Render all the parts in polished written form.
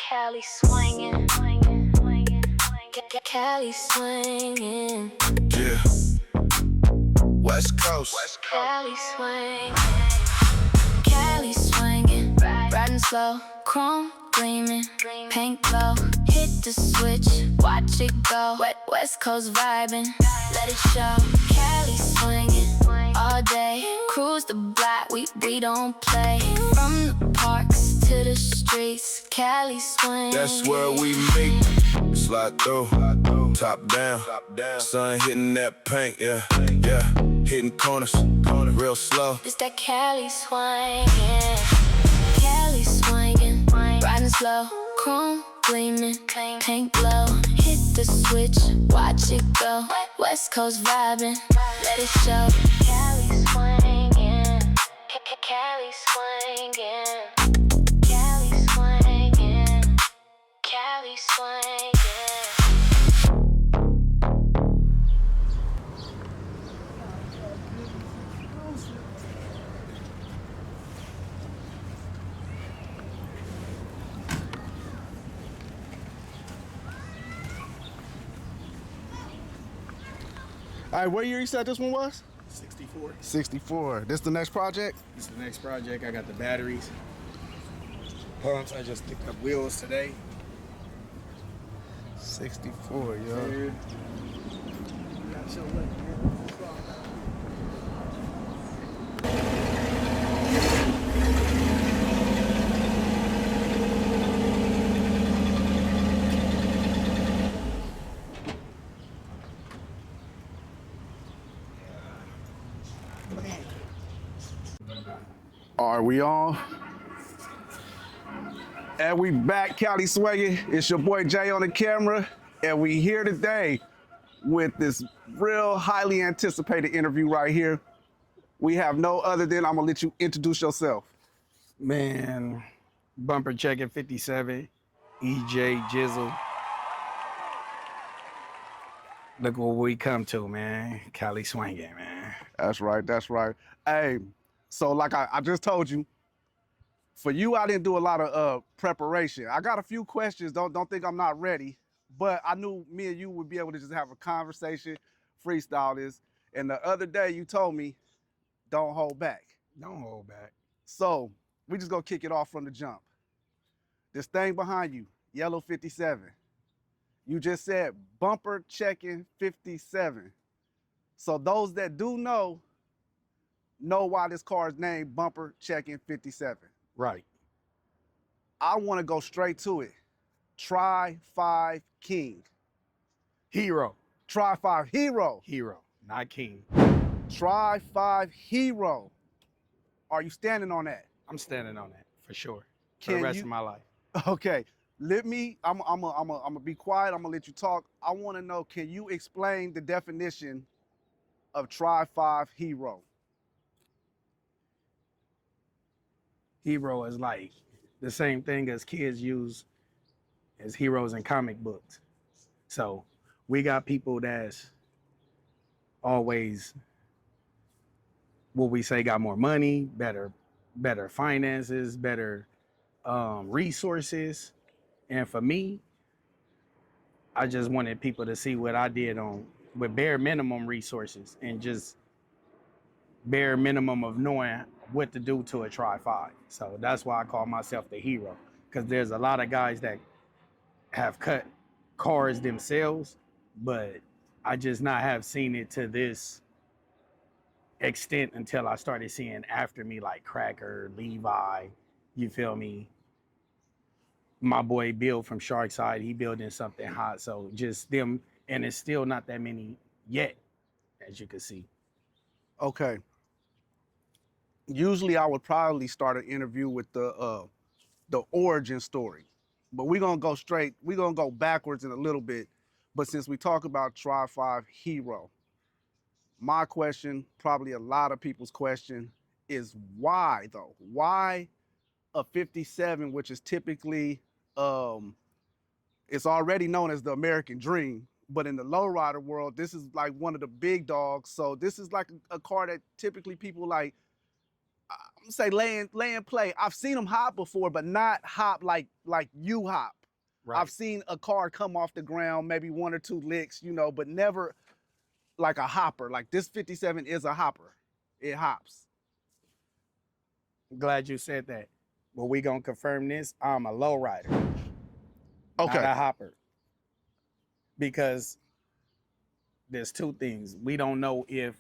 Cali Swangin, Cali Swangin. Yeah. West Coast. Cali Swangin, Cali Swangin. Riding slow, chrome gleaming, paint glow. Hit the switch, watch it go. West Coast vibing, let it show. Cali swinging all day, cruise the block, we don't play. From the parks to the streets, Cali swing. That's where we meet. Slide through, top down. Sun hitting that paint, yeah. Hitting corners, real slow. It's that Cali swinging, Cali swinging. Riding slow, chrome gleaming, paint glow. Hit the switch, watch it go. West Coast vibing, let it show. Cali swinging, Cali swinging, Cali swinging, Cali swinging. All right, what year you said this one was? 64. 64. This the next project? This is the next project. I got the batteries, pumps. I just picked up wheels today. 64, yo. Dude. Are we on? And we back, Cali Swangin. It's your boy Jay on the camera, and we here today with this real highly anticipated interview right here. We have no other than, I'm gonna let you introduce yourself. Man, bumper checking 57, EJizzle. Look what we come to, man. Cali Swangin, man. That's right, that's right. Hey, so like I just told you, for you, I didn't do a lot of preparation. I got a few questions, don't think I'm not ready, but I knew me and you would be able to just have a conversation, freestyle this. And the other day you told me, don't hold back. Don't hold back. So we just gonna kick it off from the jump. This thing behind you, yellow 57. You just said bumper checking 57. So those that do know why this car is named bumper checking 57. Right. I want to go straight to it. Tri-5 King. Hero. Tri-5 Hero. Hero, not king. Tri-5 Hero. Are you standing on that? I'm standing on that for sure. For Can the rest you- of my life. Okay. I'm gonna be quiet. I'm gonna let you talk. I want to know, can you explain the definition of Tri-5 Hero? Hero is like the same thing as kids use as heroes in comic books. So we got people that's always, what we say, got more money, better finances, better resources. And for me, I just wanted people to see what I did with bare minimum resources and just bare minimum of knowing what to do to a Tri-5. So that's why I call myself the hero, because there's a lot of guys that have cut cars themselves, but I just not have seen it to this extent until I started seeing after me like Cracker, Levi, you feel me? My boy Bill from Sharkside, he building something hot. So just them, and it's still not that many yet, as you can see. Okay. Usually I would probably start an interview with the origin story, but we're gonna go backwards in a little bit. But since we talk about Tri-5 Hero, my question, probably a lot of people's question, is why though? Why a 57, which is typically, it's already known as the American dream, but in the lowrider world, this is like one of the big dogs. So this is like a car that typically people like, say lay and play. I've seen them hop before, but not hop like you hop. Right. I've seen a car come off the ground, maybe 1 or 2 licks, you know, but never like a hopper. Like this 57 is a hopper. It hops. Glad you said that. Well, we gonna confirm this. I'm a lowrider, Okay. not a hopper. Because there's 2 things. We don't know if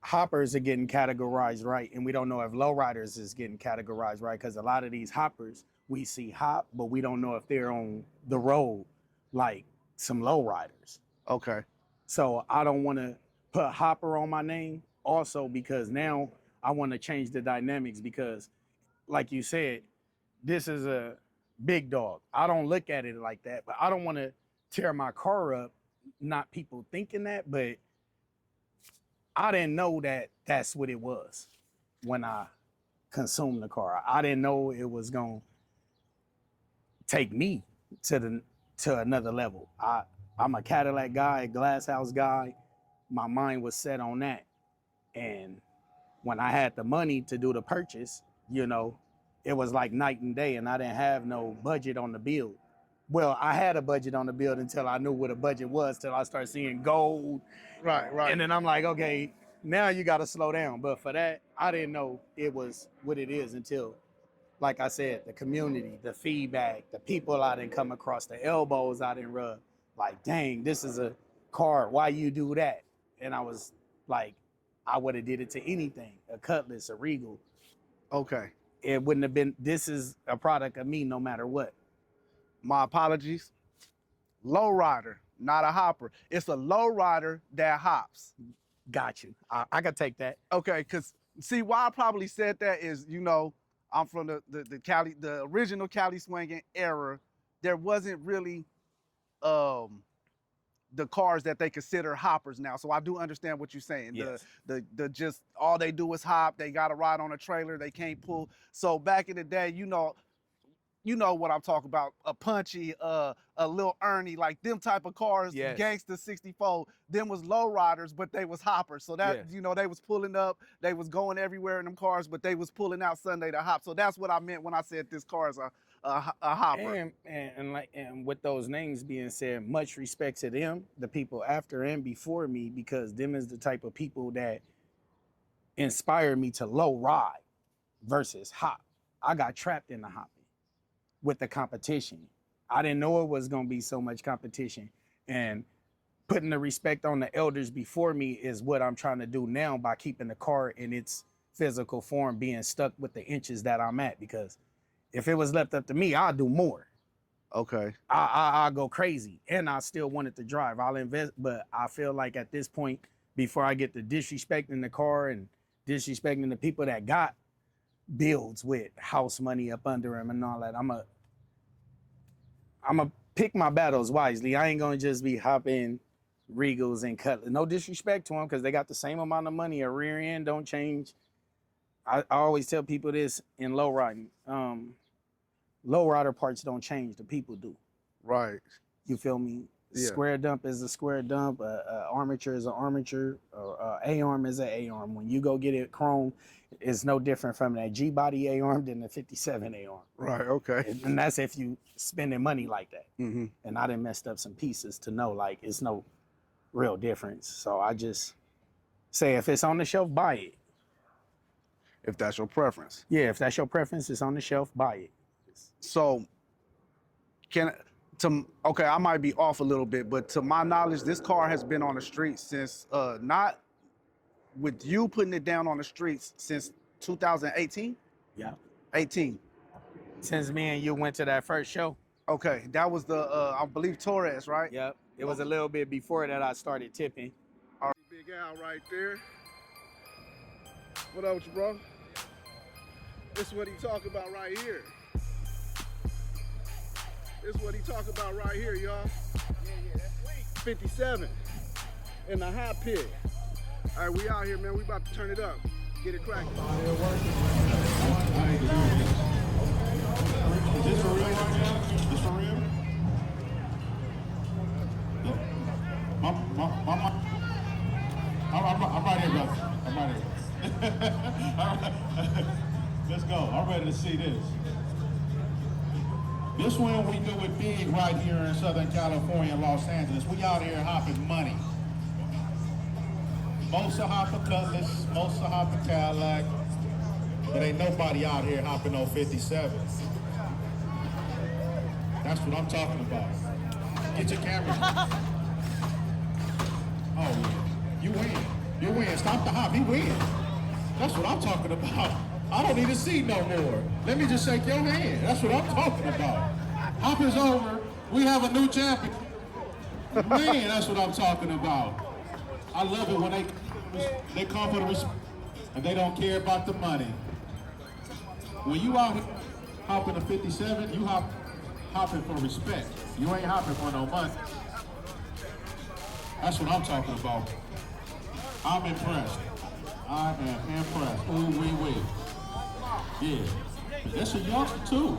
hoppers are getting categorized right, and we don't know if lowriders is getting categorized right, because a lot of these hoppers we see hop, but we don't know if they're on the road like some lowriders. Okay. So I don't want to put hopper on my name also, because now I want to change the dynamics, because like you said, this is a big dog. I don't look at it like that, but I don't want to tear my car up, not people thinking that, but I didn't know that that's what it was when I consumed the car. I didn't know it was going to take me to another level. I'm a Cadillac guy, a glass house guy. My mind was set on that. And when I had the money to do the purchase, you know, it was like night and day, and I didn't have no budget on the build. Well, I had a budget on the build until I knew what a budget was, till I started seeing gold. Right. And then I'm like, okay, now you got to slow down. But for that, I didn't know it was what it is until, like I said, the community, the feedback, the people I didn't come across, the elbows I didn't rub. Like, dang, this is a car. Why you do that? And I was like, I would have did it to anything, a Cutlass, a Regal. Okay. It wouldn't have been, this is a product of me no matter what. My apologies. Lowrider, not a hopper. It's a lowrider that hops. Got you. I could take that. Okay, because see why I probably said that is, you know, I'm from the original Cali Swangin era. There wasn't really the cars that they consider hoppers now. So I do understand what you're saying. Yes. The just all they do is hop. They got to ride on a trailer. They can't pull. So back in the day, you know what I'm talking about. A Punchy, a Lil Ernie, like them type of cars. Yes. Gangsta 64. Them was lowriders, but they was hoppers. So that, Yes. you know, they was pulling up. They was going everywhere in them cars, but they was pulling out Sunday to hop. So that's what I meant when I said this car is a hopper. And with those names being said, much respect to them, the people after and before me, because them is the type of people that inspired me to low ride versus hop. I got trapped in the hopping with the competition. I didn't know it was going to be so much competition, and putting the respect on the elders before me is what I'm trying to do now by keeping the car in its physical form, being stuck with the inches that I'm at, because if it was left up to me, I'll do more. Okay. I'll go crazy, and I still wanted to drive. I'll invest, but I feel like at this point, before I get to disrespecting the car and disrespecting the people that got builds with house money up under them and all that, I'm a pick my battles wisely. I ain't gonna just be hopping Regals and Cutlass. No disrespect to them, because they got the same amount of money. A rear end don't change. I always tell people this in low riding. Lowrider parts don't change, the people do. Right. You feel me? Yeah. Square dump is a square dump. Armature is an armature. A-arm is an A-arm. When you go get it chrome, it's no different from that G-body A-arm than the 57 A-arm. Right. Okay. And that's if you spending money like that. Mm-hmm. And I done messed up some pieces to know, like, it's no real difference. So I just say, if it's on the shelf, buy it. If that's your preference. Yeah, if that's your preference, it's on the shelf, buy it. So, okay, I might be off a little bit, but to my knowledge, this car has been on the streets since, not with you putting it down on the streets, since 2018? Yeah. 18. Since me and you went to that first show. Okay, that was the, I believe, Torres, right? Yep. It was a little bit before that I started tipping. All right. Big Al right there. What up with you, bro? This is what he talk about right here. This is what he talk about right here, y'all. Yeah, that's sweet. 57 in the hot pit. All right, we out here, man. We about to turn it up. Get it cracking. Is this for real right now? This for real? I'm right here, brother. I'm right here. go. I'm ready to see this. This one we do it big right here in Southern California, Los Angeles. We out here hopping money. Most are hopping Cutlass, most are hopping Cadillac, but ain't nobody out here hopping on 57. That's what I'm talking about. Get your camera. Oh, yeah. You win. You win. Stop the hop. He win. That's what I'm talking about. I don't need to see no more. Let me just shake your hand. That's what I'm talking about. Hop is over. We have a new champion. Man, that's what I'm talking about. I love it when they come for the respect and they don't care about the money. When you out here hopping a 57, you hopping for respect. You ain't hopping for no money. That's what I'm talking about. I'm impressed. I am impressed. Ooh, wee, wee. Yeah. But that's a youngster too.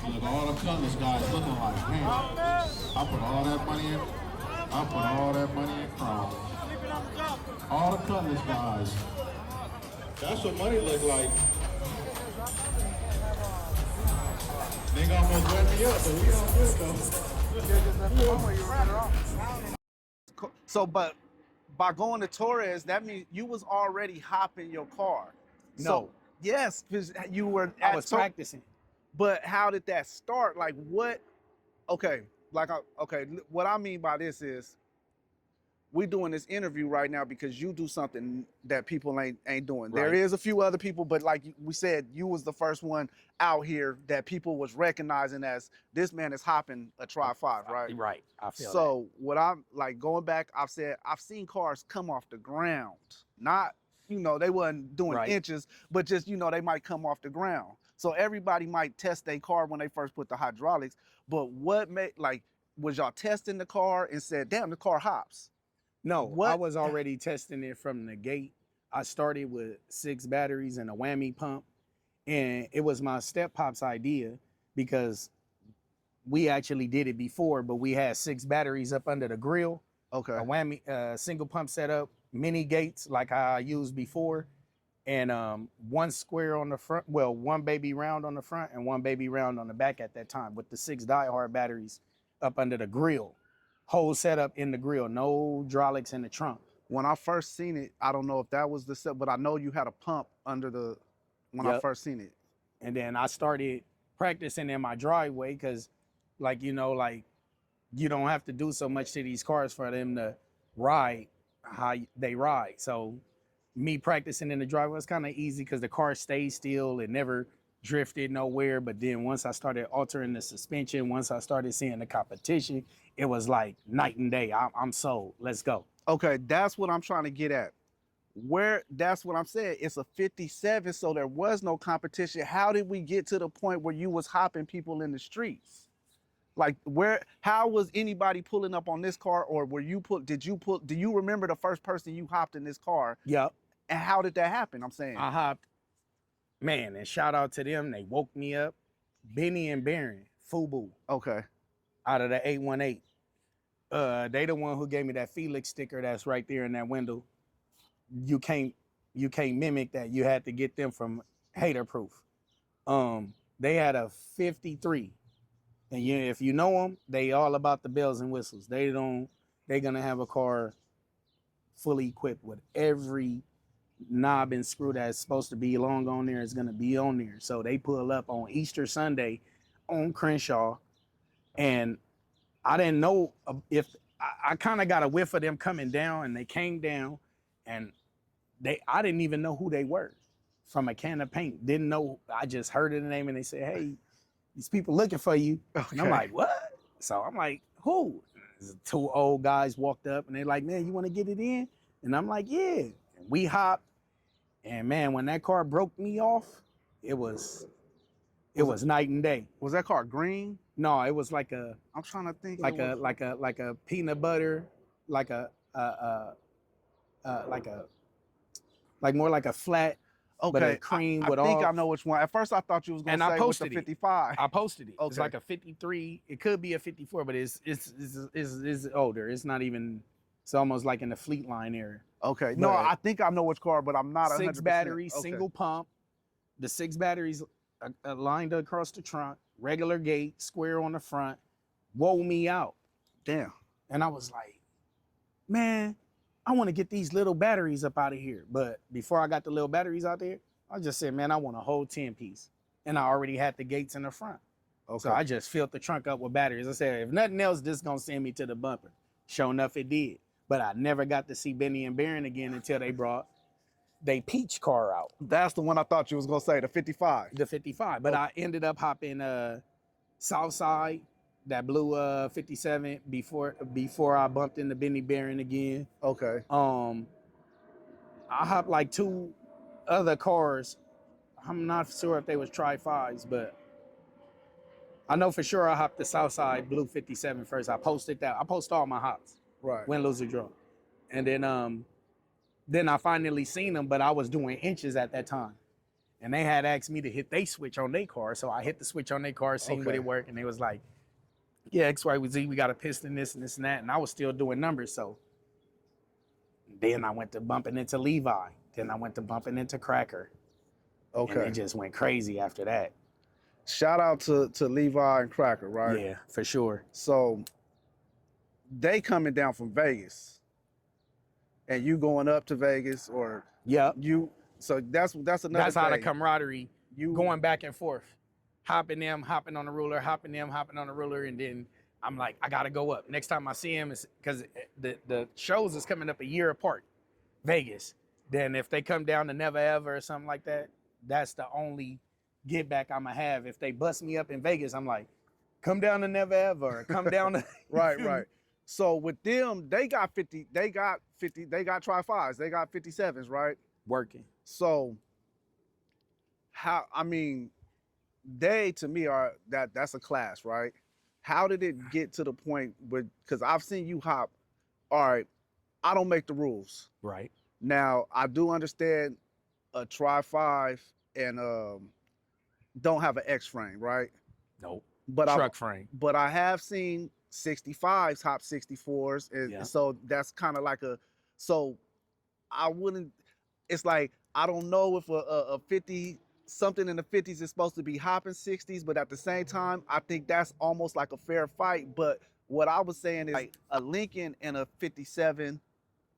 Look, all the Cutlass guys looking like, man, I put all that money in. I put all that money in Crown. All the Cutlass guys. That's what money look like. They almost wet me up, but we all good though. So, but by going to Torres, that means you was already hopping your car. No. So, yes, because you were. I was practicing. But how did that start? Like what? Okay, okay. What I mean by this is, we doing this interview right now because you do something that people ain't doing. Right. There is a few other people, but like we said, you was the first one out here that people was recognizing as this man is hopping a Tri-5, right? Right. I feel so that. What I'm like going back, I've seen cars come off the ground, not they wasn't doing inches, but just they might come off the ground. So everybody might test their car when they first put the hydraulics, but what made was y'all testing the car and said, damn, the car hops? No, I was already testing it from the gate. I started with 6 batteries and a whammy pump, and it was my step pop's idea because we actually did it before, but we had 6 batteries up under the grill. Okay. A whammy, single pump setup, mini gates like I used before, and 1 square on the front, well, 1 baby round on the front and 1 baby round on the back at that time with the 6 diehard batteries up under the grill. Whole setup in the grill, no hydraulics in the trunk. When I first seen it, I don't know if that was the set, but I know you had a pump under the, when I first seen it. And then I started practicing in my driveway because you don't have to do so much to these cars for them to ride how they ride. So me practicing in the driveway was kind of easy because the car stayed still. It never drifted nowhere. But then once I started altering the suspension, once I started seeing the competition, it was like night and day. I'm sold. Let's go. Okay, that's what I'm trying to get at. That's what I'm saying. It's a 57, so there was no competition. How did we get to the point where you was hopping people in the streets? Like how was anybody pulling up on this car, or do you remember the first person you hopped in this car? Yep. And how did that happen? I'm saying. I hopped, man, and shout out to them. They woke me up. Benny and Barron, FUBU. Okay. Out of the 818. They the one who gave me that Felix sticker that's right there in that window. You can't mimic that. You had to get them from Hater Proof. They had a 53. And if you know them, they all about the bells and whistles. They're gonna have a car fully equipped with every knob and screw that's supposed to be long on there is gonna be on there. So they pull up on Easter Sunday on Crenshaw, and I didn't know if I kind of got a whiff of them coming down, and they came down, and I didn't even know who they were from a can of paint. Didn't know. I just heard the name, and they said, "Hey, these people looking for you." Okay. And I'm like, "What?" So I'm like, "Who?" 2 old guys walked up, and they're like, "Man, you want to get it in?" And I'm like, "Yeah." And we hopped, and man, when that car broke me off, it was night and day. Was that car green? No, it was like a. I'm trying to think. Like a peanut butter, like more like a flat. Okay, but a cream with all. I think I know which one. At first, I thought you was going to say with the 55. I posted it. Okay. It's like a 53. It could be a 54, but it's older. It's not even It's almost like in the Fleet Line era. Okay. No, But I think I know which car, but I'm not 100%. 6 batteries, Okay. single pump. The 6 batteries lined across the trunk, regular gate, square on the front, wore me out. Damn. And I was like, man, I want to get these little batteries up out of here. But before I got the little batteries out there, I just said, man, I want a whole 10-piece. And I already had the gates in the front. Okay. So I just filled the trunk up with batteries. I said, if nothing else, this is going to send me to the bumper. Sure enough, it did. But I never got to see Benny and Barron again until they brought they Peach car out. That's the one I thought you was gonna say, the 55. The 55. But I ended up hopping Southside, that blue 57 before I bumped into Benny Barron again. Okay. I hopped like 2 other cars. I'm not sure if they was Tri-5s, but I know for sure I hopped the Southside blue 57 first. I posted that. I post all my hops. Right. Win, lose, or draw. And then I finally seen them, but I was doing inches at that time. And they had asked me to hit they switch on their car. So I hit the switch on their car, seen what it worked, and they was like, yeah, X, Y, Z, we got a piston, this and this and that. And I was still doing numbers. So then I went to bumping into Levi. Then I went to bumping into Cracker. Okay. And it just went crazy after that. Shout out to Levi and Cracker, right? Yeah, for sure. So they coming down from Vegas. And you going up to Vegas, or Yep. so that's another That's how the thing. camaraderie, going back and forth, hopping on the ruler, hopping on the ruler, and then I'm like, I gotta go up. Next time I see him, is because the shows is coming up a year apart, Vegas. Then if they come down to Neve Eva or something like that, that's the only get back I'ma have. If they bust me up in Vegas, I'm like, come down to Neve Eva or come down to right. So with them, they got Tri-5s, they got 57s, right? Working. So they to me are that's a class, right? How did it get to the point where, because I've seen you hop, all right, I don't make the rules. Right. Now I do understand a Tri-5 and don't have an X frame, right? Nope. But truck frame. But I have seen 65s hop 64s, and so that's kind of like so I wouldn't, it's like, I don't know if a 50 something in the 50s is supposed to be hopping 60s, but at the same time, I think that's almost like a fair fight. But what I was saying is, like, a Lincoln and a 57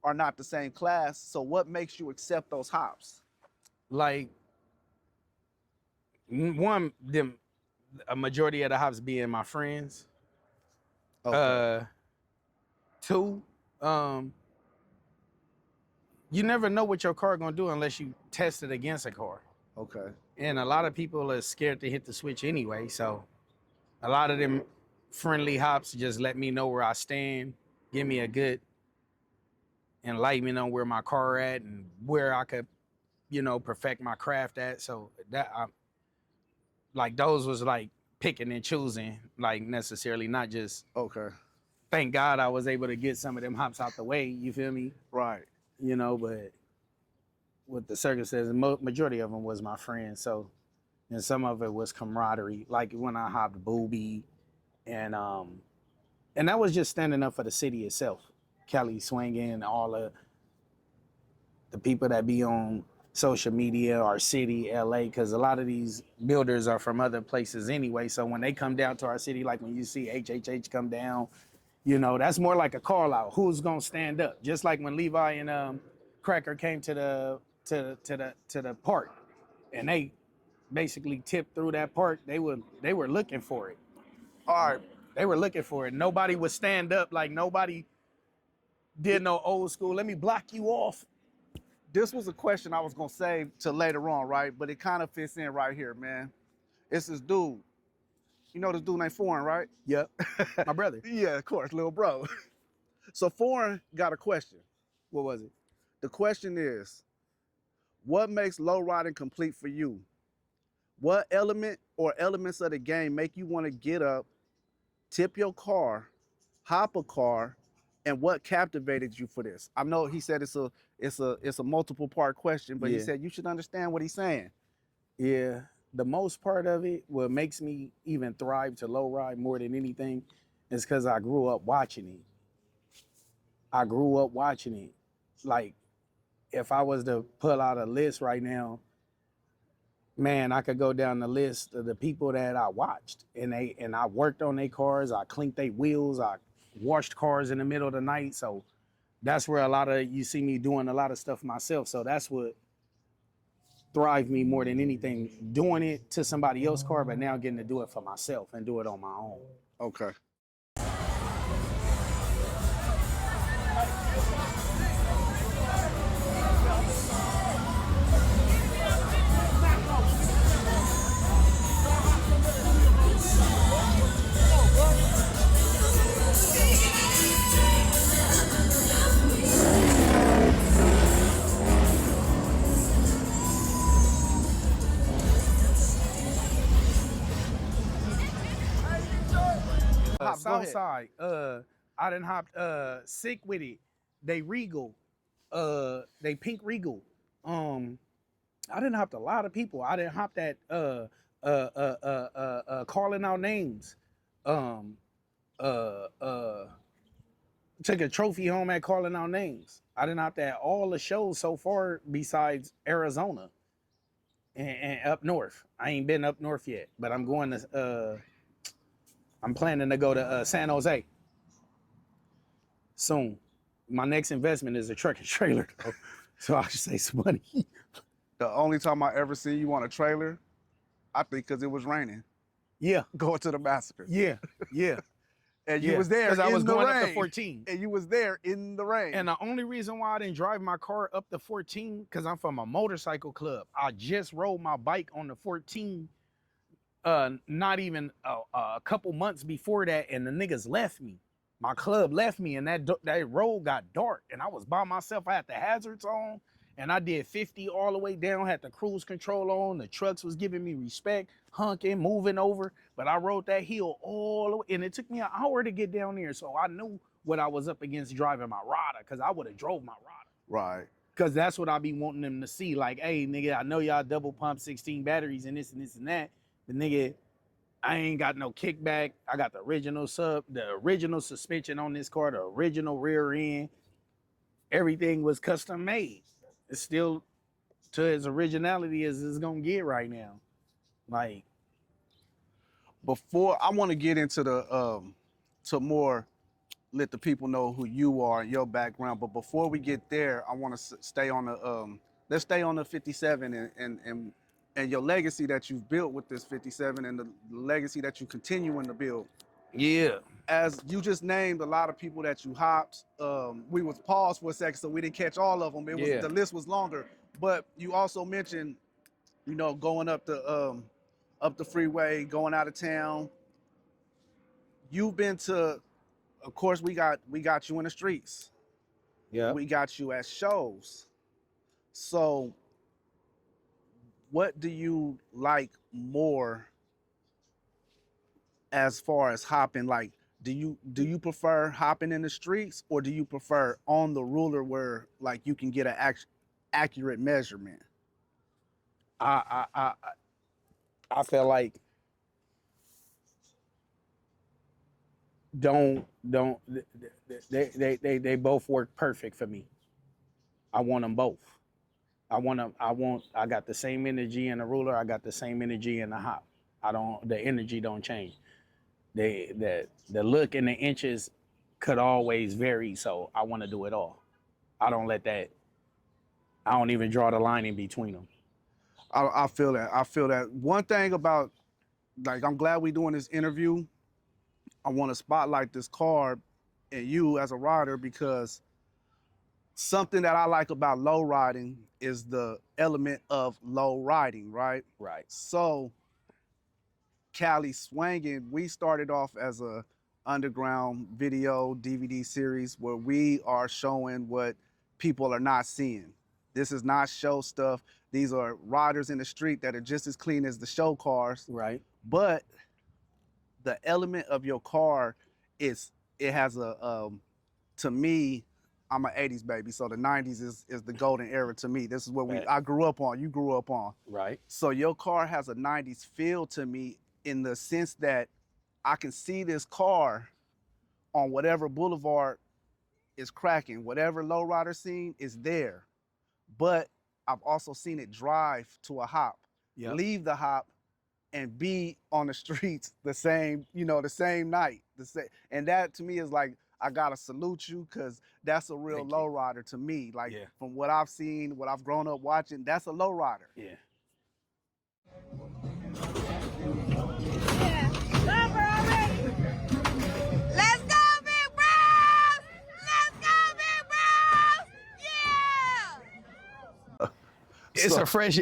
are not the same class. So what makes you accept those hops? Like, one, a majority of the hops being my friends. Okay. 2, you never know what your car gonna do unless you test it against a car. Okay. And a lot of people are scared to hit the switch anyway. So a lot of them friendly hops just let me know where I stand, give me a good enlightenment on where my car at and where I could, perfect my craft at. So that like those was like picking and choosing, like necessarily not just. Okay. Thank God I was able to get some of them hops out the way. You feel me? Right. But with the circumstances, majority of them was my friends. So, and some of it was camaraderie. Like when I hopped Booby, and that was just standing up for the city itself. Cali Swangin, all of the people that be on social media, our city, LA, because a lot of these builders are from other places anyway. So when they come down to our city, like when you see HHH come down, that's more like a call out. Who's gonna stand up? Just like when Levi and Cracker came to the park, and they basically tipped through that park. They were looking for it. All right, they were looking for it. Nobody would stand up. Like nobody did no old school. Let me block you off. This was a question I was gonna save to later on, right? But it kind of fits in right here, man. It's this dude. You know this dude named Foreign, right? Yep. My brother. Yeah, of course, little bro. So Foreign got a question. What was it? The question is, what makes low riding complete for you? What element or elements of the game make you want to get up, tip your car, hop a car, and what captivated you for this? I know he said it's a multiple part question, but he said you should understand what he's saying. Yeah. The most part of it, what makes me even thrive to low ride more than anything, is because I grew up watching it. I grew up watching it. Like, if I was to pull out a list right now, man, I could go down the list of the people that I watched, and I worked on their cars. I cleaned their wheels. I washed cars in the middle of the night. So that's where you see me doing a lot of stuff myself. So that's what thrived me more than anything, doing it to somebody else's car, but now getting to do it for myself and do it on my own. Okay. Southside, I done hopped Sick with it. They Regal, they Pink Regal. I didn't hop a lot of people. I didn't hop that calling out names. Took a trophy home at calling out names. I didn't hop that all the shows so far besides Arizona and up north. I ain't been up north yet, but I'm going to I'm planning to go to San Jose soon. My next investment is a truck and trailer, though. So I should say some money. The only time I ever seen you on a trailer, I think because it was raining. Yeah. Going to the massacre. Yeah. And you was there because I was going rain. up to 14. And you was there in the rain. And the only reason why I didn't drive my car up to 14, because I'm from a motorcycle club. I just rode my bike on the 14, not even a couple months before that, and the niggas left me. My club left me, and that road got dark, and I was by myself. I had the hazards on, and I did 50 all the way down, had the cruise control on. The trucks was giving me respect, honking, moving over, but I rode that hill all the way, and it took me an hour to get down there, so I knew what I was up against driving my rider, because I would have drove my rider. Right. Because that's what I be wanting them to see. Like, hey, nigga, I know y'all double pump 16 batteries and this and this and that, but nigga, I ain't got no kickback. I got the original suspension on this car, the original rear end. Everything was custom made. It's still to its originality as it's gonna get right now. Like, before I want to get into the to more let the people know who you are and your background, but before we get there, I want to stay on the let's stay on the 57 and your legacy that you've built with this 57 and the legacy that you continuing to build. yeah. As you just named a lot of people that you hopped. We was paused for a second, so we didn't catch all of them. It was the list was longer, but you also mentioned, you know, going up the freeway, going out of town. You've been to, of course, we got you in the streets. Yeah. We got you at shows. So what do you like more as far as hopping? Like, do you prefer hopping in the streets, or do you prefer on the ruler where like you can get an accurate measurement? I feel like they both work perfect for me. I want them both. I got the same energy in the ruler. I got the same energy in the hop. The energy don't change. The look and the inches could always vary. So I want to do it all. I don't even draw the line in between them. I feel that. I feel that. One thing about, like, I'm glad we're doing this interview. I want to spotlight this car and you as a rider, because something that I like about low riding is the element of low riding, right? Right. So Cali Swangin, we started off as a underground video DVD series where we are showing what people are not seeing. This is not show stuff. These are riders in the street that are just as clean as the show cars. Right. But the element of your car it has a, to me, I'm an 80s baby, so the 90s is the golden era to me. This is what I grew up on, you grew up on. Right. So your car has a 90s feel to me, in the sense that I can see this car on whatever boulevard is cracking. Whatever lowrider scene is there, but I've also seen it drive to a hop, leave the hop, and be on the streets the same, the same night. And that to me is like, I gotta salute you, because that's a real lowrider to me. Like from what I've seen, what I've grown up watching, that's a lowrider. Yeah. Number already. Let's go, big bros! Let's go, big bros! Yeah! It's a fresh.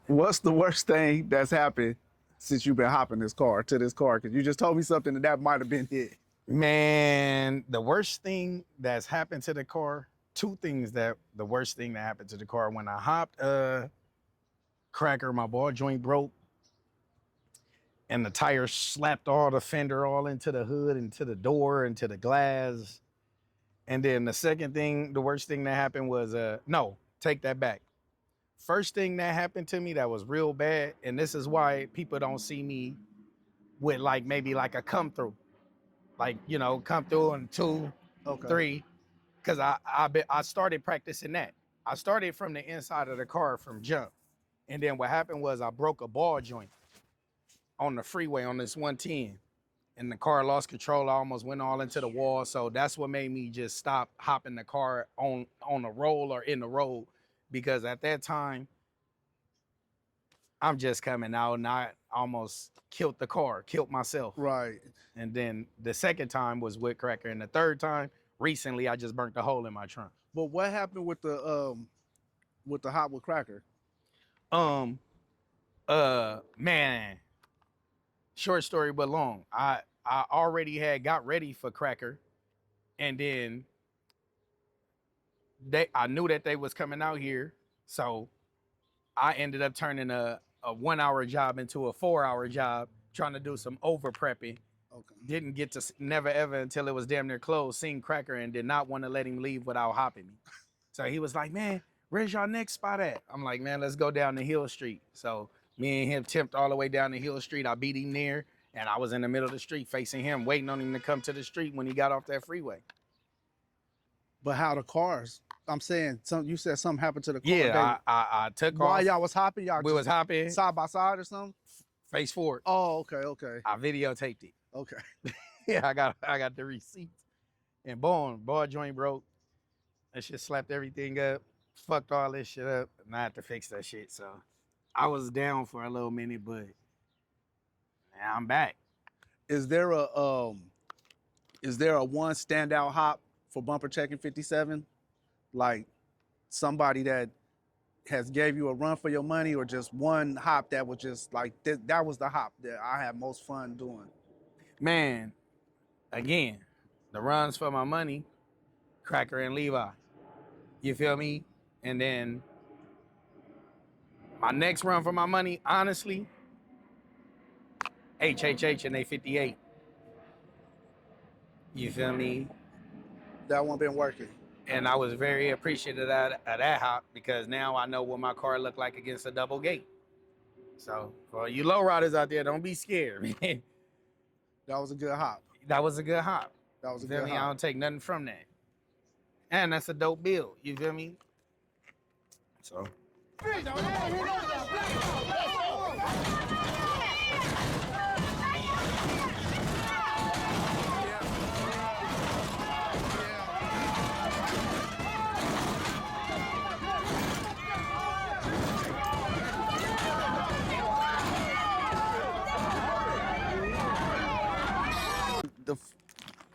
What's the worst thing that's happened since you've been hopping this car? Because you just told me something that might have been it. Man, the worst thing that's happened to the car, two things the worst thing that happened to the car. When I hopped, Cracker, my ball joint broke, and the tire slapped all the fender all into the hood, into the door, into the glass. And then the second thing, the worst thing that happened was, no, take that back. First thing that happened to me that was real bad, and this is why people don't see me with maybe a come through. Come through in 2, 3, because I started practicing that. I started from the inside of the car from jump. And then what happened was I broke a ball joint on the freeway on this 110. And the car lost control. I almost went all into the wall. So that's what made me just stop hopping the car on the roll or in the road. Because at that time, I'm just coming out and I almost killed the car, killed myself. Right. And then the second time was with Cracker. And the third time, recently, I just burnt a hole in my trunk. But what happened with the hop with Cracker? Man, short story but long. I already had got ready for Cracker, and then I knew that they was coming out here, so I ended up turning a 1-hour job into a 4-hour job, trying to do some over prepping. Okay. Didn't get to never ever until it was damn near closed, seen Cracker and did not want to let him leave without hopping me. So he was like, man, where's y'all next spot at? I'm like, man, let's go down the Hill Street. So me and him tipped all the way down the Hill Street. I beat him there, and I was in the middle of the street facing him, waiting on him to come to the street when he got off that freeway. But how the cars? I'm saying, you said something happened to the car. Yeah, I took off. While y'all was hopping, we was hopping side by side or something? Face forward. Oh, okay. I videotaped it. Okay. Yeah, I got the receipts. And boom, ball joint broke. That shit slapped everything up. Fucked all this shit up. And I had to fix that shit. So I was down for a little minute, but now I'm back. Is there a one standout hop for bumper checking 57? Like somebody that has gave you a run for your money, or just one hop that was just like that was the hop that I had most fun doing? Man, again, the runs for my money, Cracker and Levi. You feel me? And then my next run for my money, honestly, HHH and A58. You feel me? That one been working. And I was very appreciative of that hop, because now I know what my car looked like against a double gate. So for you lowriders out there, don't be scared, man. That was a good hop. That was a good hop. That was a You feel good me? hop. I don't take nothing from that. And that's a dope build. You feel me? So.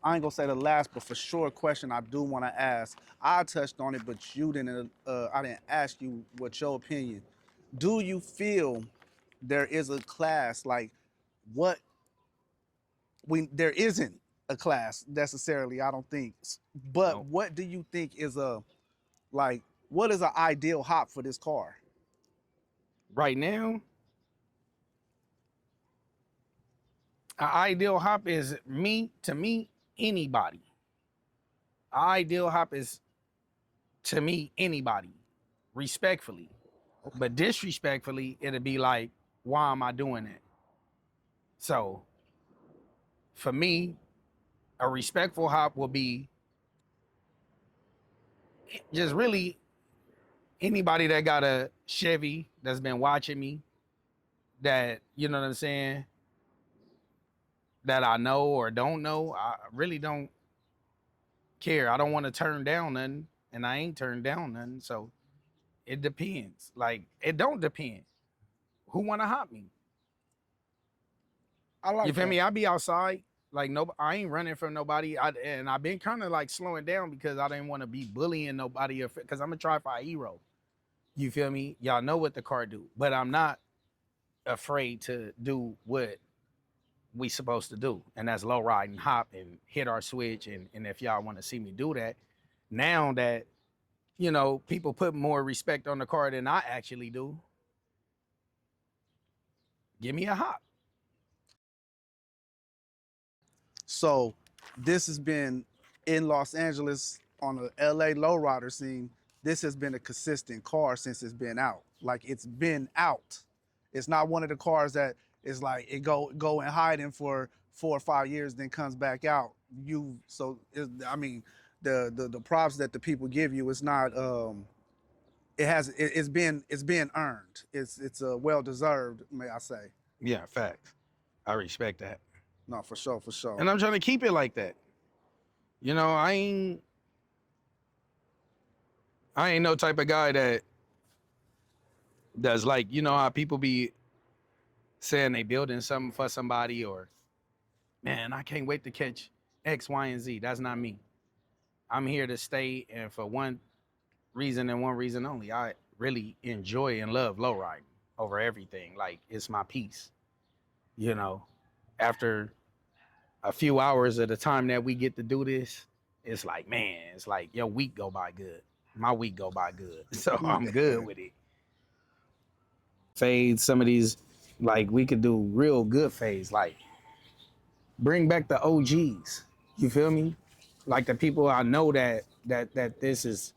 I ain't gonna say the last, but for sure question I do want to ask. I touched on it, but you didn't. I didn't ask you what your opinion. Do you feel there is a class like what? There isn't a class necessarily. I don't think. But No. What do you think is what is an ideal hop for this car? Right now, an ideal hop is to me, anybody. An ideal hop is, to me, anybody, respectfully. Okay. But disrespectfully, it'll be like, why am I doing that? So, for me, a respectful hop will be just really anybody that got a Chevy that's been watching me, that, you know what I'm saying, that I know or don't know, I really don't care. I don't want to turn down nothing, and I ain't turned down nothing. So it depends. Like, it don't depend. Who want to hop me? I like You feel that. me? I be outside. Like, no, I ain't running from nobody. And I've been kind of like slowing down because I didn't want to be bullying nobody, because I'm a Tri-5 hero. You feel me? Y'all know what the car do, but I'm not afraid to do what we supposed to do, and that's low ride and hop and hit our switch. And if y'all want to see me do that, now that, you know, people put more respect on the car than I actually do, give me a hop. So this has been in Los Angeles on the LA lowrider scene. This has been a consistent car since it's been out. Like, it's been out. It's not one of the cars that is like it go and hiding for 4 or 5 years, then comes back out. I mean, the props that the people give you, it's not it's been earned. It's well deserved, may I say. Yeah, facts. I respect that. No, for sure, for sure. And I'm trying to keep it like that. You know, I ain't no type of guy that's like, you know how people be saying they building something for somebody, or, man, I can't wait to catch X, Y, and Z. That's not me. I'm here to stay, and for one reason and one reason only. I really enjoy and love lowriding over everything. Like, it's my peace. You know, after a few hours of the time that we get to do this, it's like, man, it's like your week go by good. My week go by good. So I'm good with it. Fade some of these, like, we could do real good fades, like bring back the OGs. You feel me? Like the people I know that this is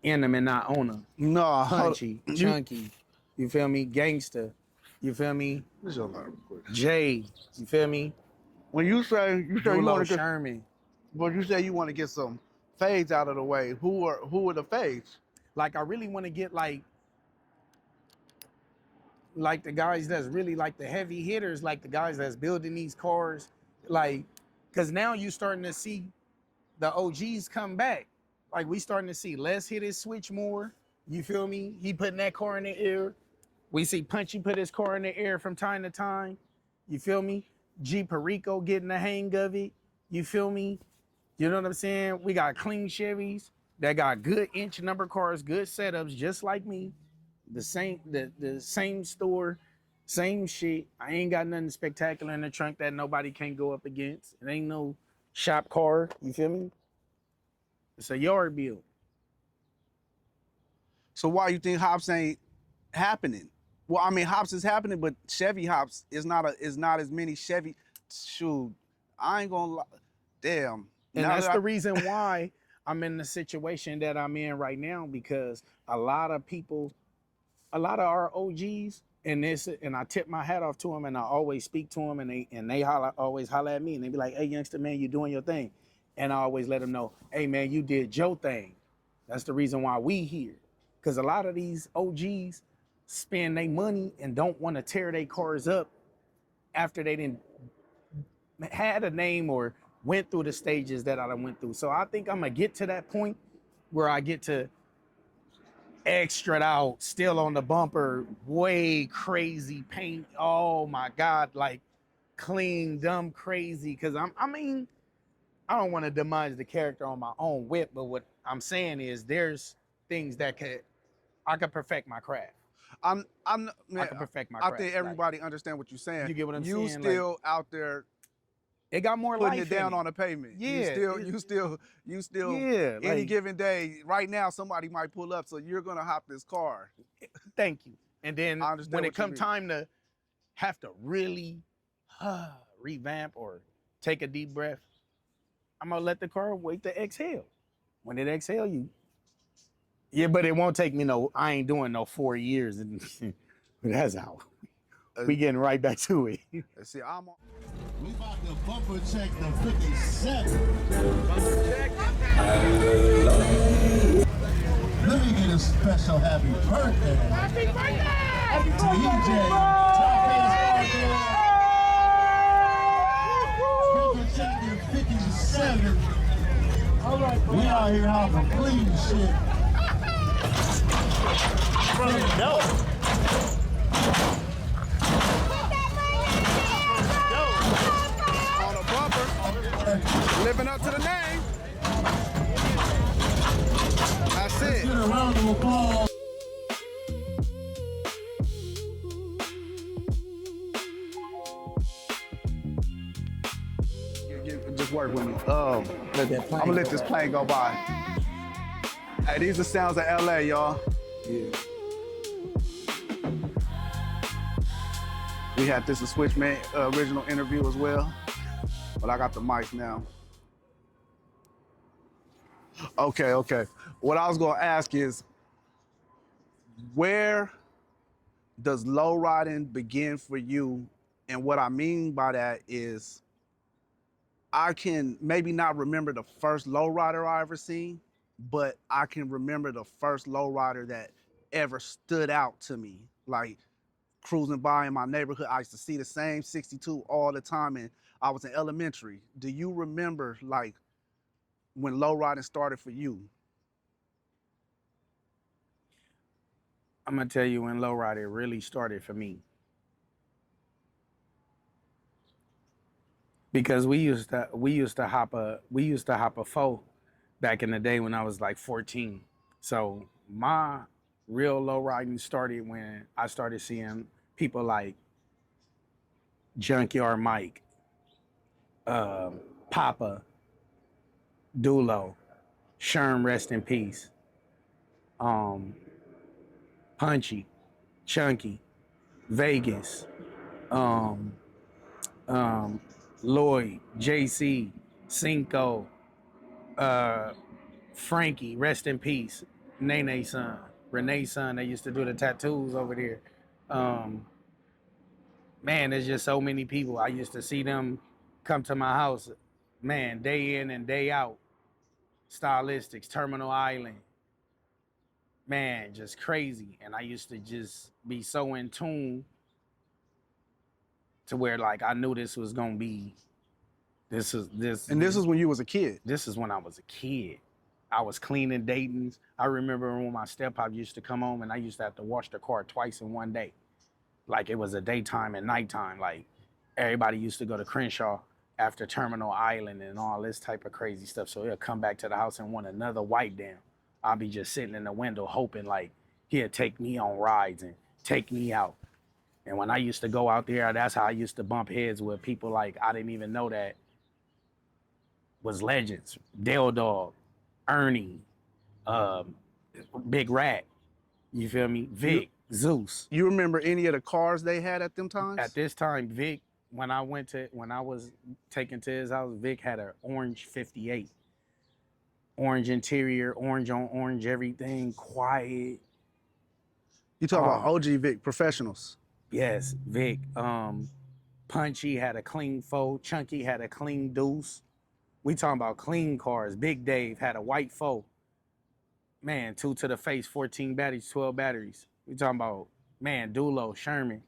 in them and not on them. No, Punchy, chunky. You feel me? Gangster. You feel me? Jay. You feel me? when you say you want to get, Sherman. but you say you want to get some fades out of the way. Who are the fades? Like, I really want to get like the guys that's really like the heavy hitters, like the guys that's building these cars, like, because now you starting to see the OGs come back. Like, we starting to see Les hit his switch more. You feel me? He putting that car in the air. We see Punchy put his car in the air from time to time. You feel me? G Perico getting the hang of it. You feel me? You know what I'm saying? We got clean Chevys that got good inch number cars, good setups, just like me. The same store, same shit. I ain't got nothing spectacular in the trunk that nobody can't go up against. It ain't no shop car. You feel me? It's a yard build. So why you think hops ain't happening? Well, I mean, hops is happening, but Chevy hops is not as many Chevy. Shoot, I ain't gonna lie. Damn. And Now that's that the reason why I'm in the situation that I'm in right now, because a lot of our OGs, and I tip my hat off to them, and I always speak to them, and they always holler at me, and they be like, "Hey, youngster, man, you doing your thing," and I always let them know, "Hey, man, you did your thing. That's the reason why we here," because a lot of these OGs spend their money and don't want to tear their cars up after they didn't had a name or went through the stages that I went through. So I think I'm gonna get to that point where I get to extra out, still on the bumper, way crazy paint. Oh my God, like clean, dumb, crazy. Cause I mean, I don't want to demise the character on my own whip, but what I'm saying is there's things that I could perfect my craft. man, I can perfect my I craft. think everybody understand what you're saying. You get what I'm You saying? still out there It got more putting life it down in on the pavement. Yeah, You still yeah, any like, given day, right now somebody might pull up, so you're gonna hop this car. Thank you. And then I understand when what it you come mean. time to have to really revamp or take a deep breath, I'm gonna let the car wait to exhale. When it exhale, yeah, but it won't take me I ain't doing no 4 years, and that's how we getting right back to it. See, We about to bumper check the 57. Bumper check. Let me get a special happy birthday. Happy birthday! To EJ. Checkin 57. All right, we out here hopping clean shit. No. On a bumper. Living up to the name. That's it. Get a round of applause. Just work with me. I'm gonna let this plane go by. Hey, these are sounds of LA, y'all. Yeah. We had this a Switchman original interview as well, but I got the mic now. Okay. What I was gonna ask is, where does lowriding begin for you? And what I mean by that is, I can maybe not remember the first lowrider I ever seen, but I can remember the first lowrider that ever stood out to me. Like cruising by in my neighborhood, I used to see the same 62 all the time, and I was in elementary. Do you remember like when lowriding started for you? I'm gonna tell you when lowrider really started for me. Because we used to hop a foe back in the day when I was like 14. So my real low riding started when I started seeing people like Junkyard Mike, Papa, Dulo, Sherm, rest in peace, Punchy, Chunky, Vegas, Lloyd, JC, Cinco, Frankie, rest in peace, Nene son, Renee's son, they used to do the tattoos over there. Man, there's just so many people. I used to see them come to my house, man, day in and day out. Stylistics, Terminal Island, man, just crazy. And I used to just be so in tune to where like I knew this was gonna be, this is when you was a kid. This is when I was a kid. I was cleaning Dayton's. I remember when my step-pop used to come home and I used to have to wash the car twice in one day. Like it was a daytime and nighttime. Like everybody used to go to Crenshaw after Terminal Island and all this type of crazy stuff. So he'll come back to the house and want another wipe down. I'll be just sitting in the window hoping like he'll take me on rides and take me out. And when I used to go out there, that's how I used to bump heads with people like I didn't even know that was legends. Dale Dog, Ernie, Big Rat, you feel me? Vic, Zeus. You remember any of the cars they had at them times? At this time, Vic, when I was taken to his house, Vic had an orange 58. Orange interior, orange on orange, everything, quiet. You talking about OG Vic professionals? Yes, Vic. Punchy had a clean foe. Chunky had a clean deuce. We talking about clean cars. Big Dave had a white foe. Man, 2 to the face, 14 batteries, 12 batteries. We talking about, man, Dulo, Sherman,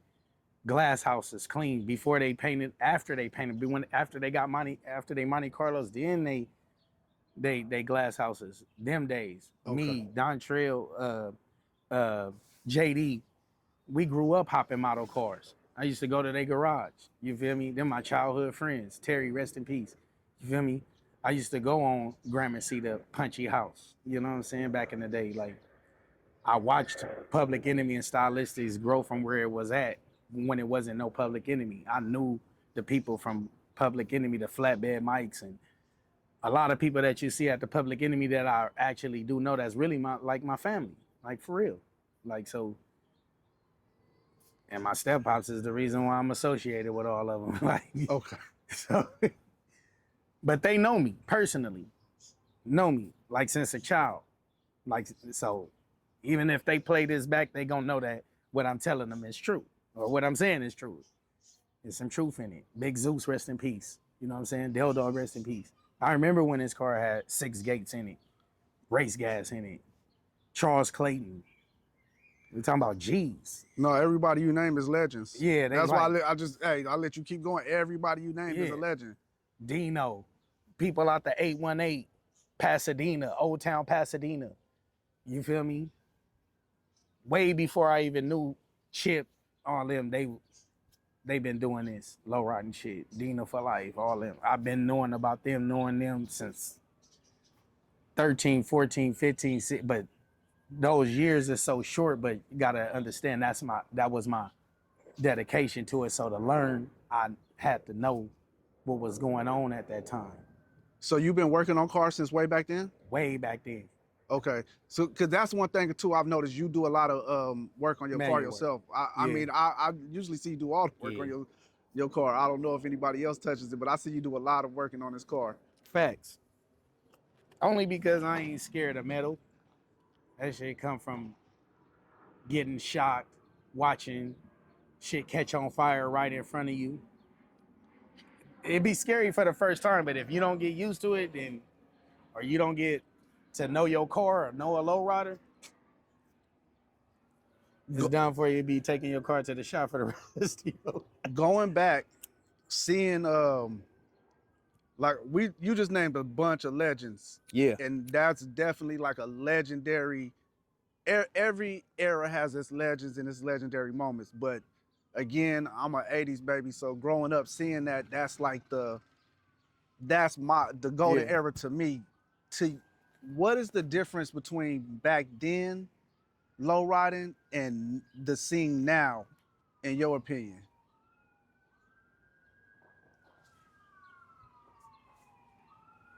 glass houses clean before they painted, after they painted, after they got money, after they Monte Carlos, then they glass houses. Them days. Okay. Me, Don Trail, JD, we grew up hopping model cars. I used to go to their garage. You feel me? They're my childhood friends. Terry, rest in peace. You feel me? I used to go on Gramercy to Punchy House. You know what I'm saying? Back in the day, like I watched Public Enemy and Stylistics grow from where it was at when it wasn't no Public Enemy. I knew the people from Public Enemy, the flatbed mics, and a lot of people that you see at the Public Enemy that I actually do know that's really my family, like for real. Like so, and my step-pops is the reason why I'm associated with all of them. Like, okay. So, but they know me personally, like since a child. Like, so even if they play this back, they gonna know that what I'm telling them is true, or what I'm saying is true. There's some truth in it. Big Zeus, rest in peace. You know what I'm saying? Del Dog, rest in peace. I remember when his car had 6 gates in it, race gas in it, Charles Clayton. We're talking about G's. No, everybody you name is legends. Yeah, that's why I let you keep going. Everybody you name is a legend. Dino, people out the 818, Pasadena, Old Town Pasadena. You feel me? Way before I even knew Chip, all them, they been doing this low riding shit. Dino for life, all them. I've been knowing about them, knowing them since 13, 14, 15, 16, but those years are so short, but you gotta understand that was my dedication to it. So to learn, I had to know what was going on at that time. So you've been working on cars since way back then? Way back then. Okay, so because that's one thing too I've noticed, you do a lot of work on your car yourself. I mean, I usually see you do all the work on your car. I don't know if anybody else touches it, but I see you do a lot of working on this car. Facts. Only because I ain't scared of metal. That shit come from getting shocked, watching shit catch on fire right in front of you. It'd be scary for the first time, but if you don't get used to it, then, or you don't get to know your car or know a lowrider, it's done for you. Be taking your car to the shop for the rest of your life. Going back, seeing like you just named a bunch of legends. Yeah. And that's definitely like a legendary. Every era has its legends and its legendary moments. But again, I'm an 80s baby, so growing up seeing that's like the golden era to me. What is the difference between back then low riding and the scene now, in your opinion?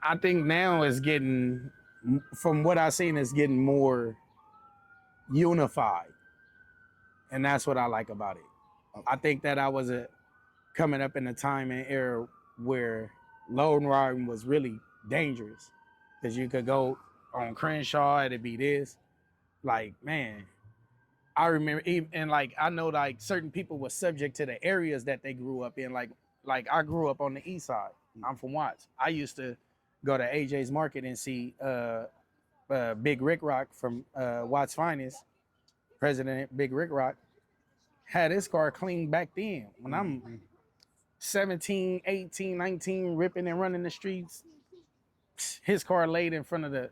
I think now it's getting, from what I've seen, it's getting more unified. And that's what I like about it. I think that I was coming up in a time and era where low riding was really dangerous. Because you could go on Crenshaw, it'd be this. Like, man, I remember, and like, I know like certain people were subject to the areas that they grew up in. Like I grew up on the east side. I'm from Watts. I used to go to AJ's Market and see Big Rick Rock from Watts Finest, President Big Rick Rock, had his car clean back then. When I'm 17, 18, 19, ripping and running the streets, his car laid in front of the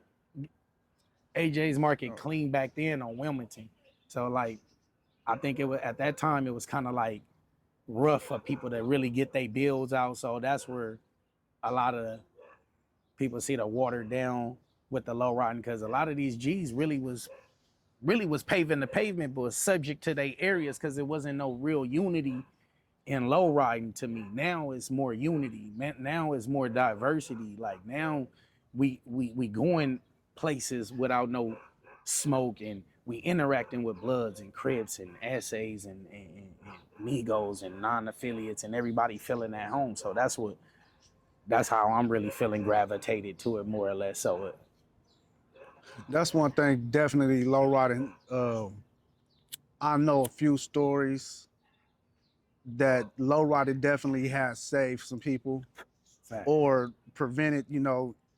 AJ's Market clean back then on Wilmington. So like, I think it was, at that time, it was kind of like rough for people to really get their bills out. So that's where a lot of people see the watered down with the low riding, because a lot of these G's really was paving the pavement, but was subject to their areas because there wasn't no real unity in low riding to me. Now it's more unity. Now it's more diversity. Like now we going places without no smoke, and we interacting with Bloods and Crips and Essays and Migos and non-affiliates, and everybody feeling at home. So that's how I'm really feeling gravitated to it, more or less. So that's one thing, definitely low riding. I know a few stories that low riding definitely has saved some people or prevented,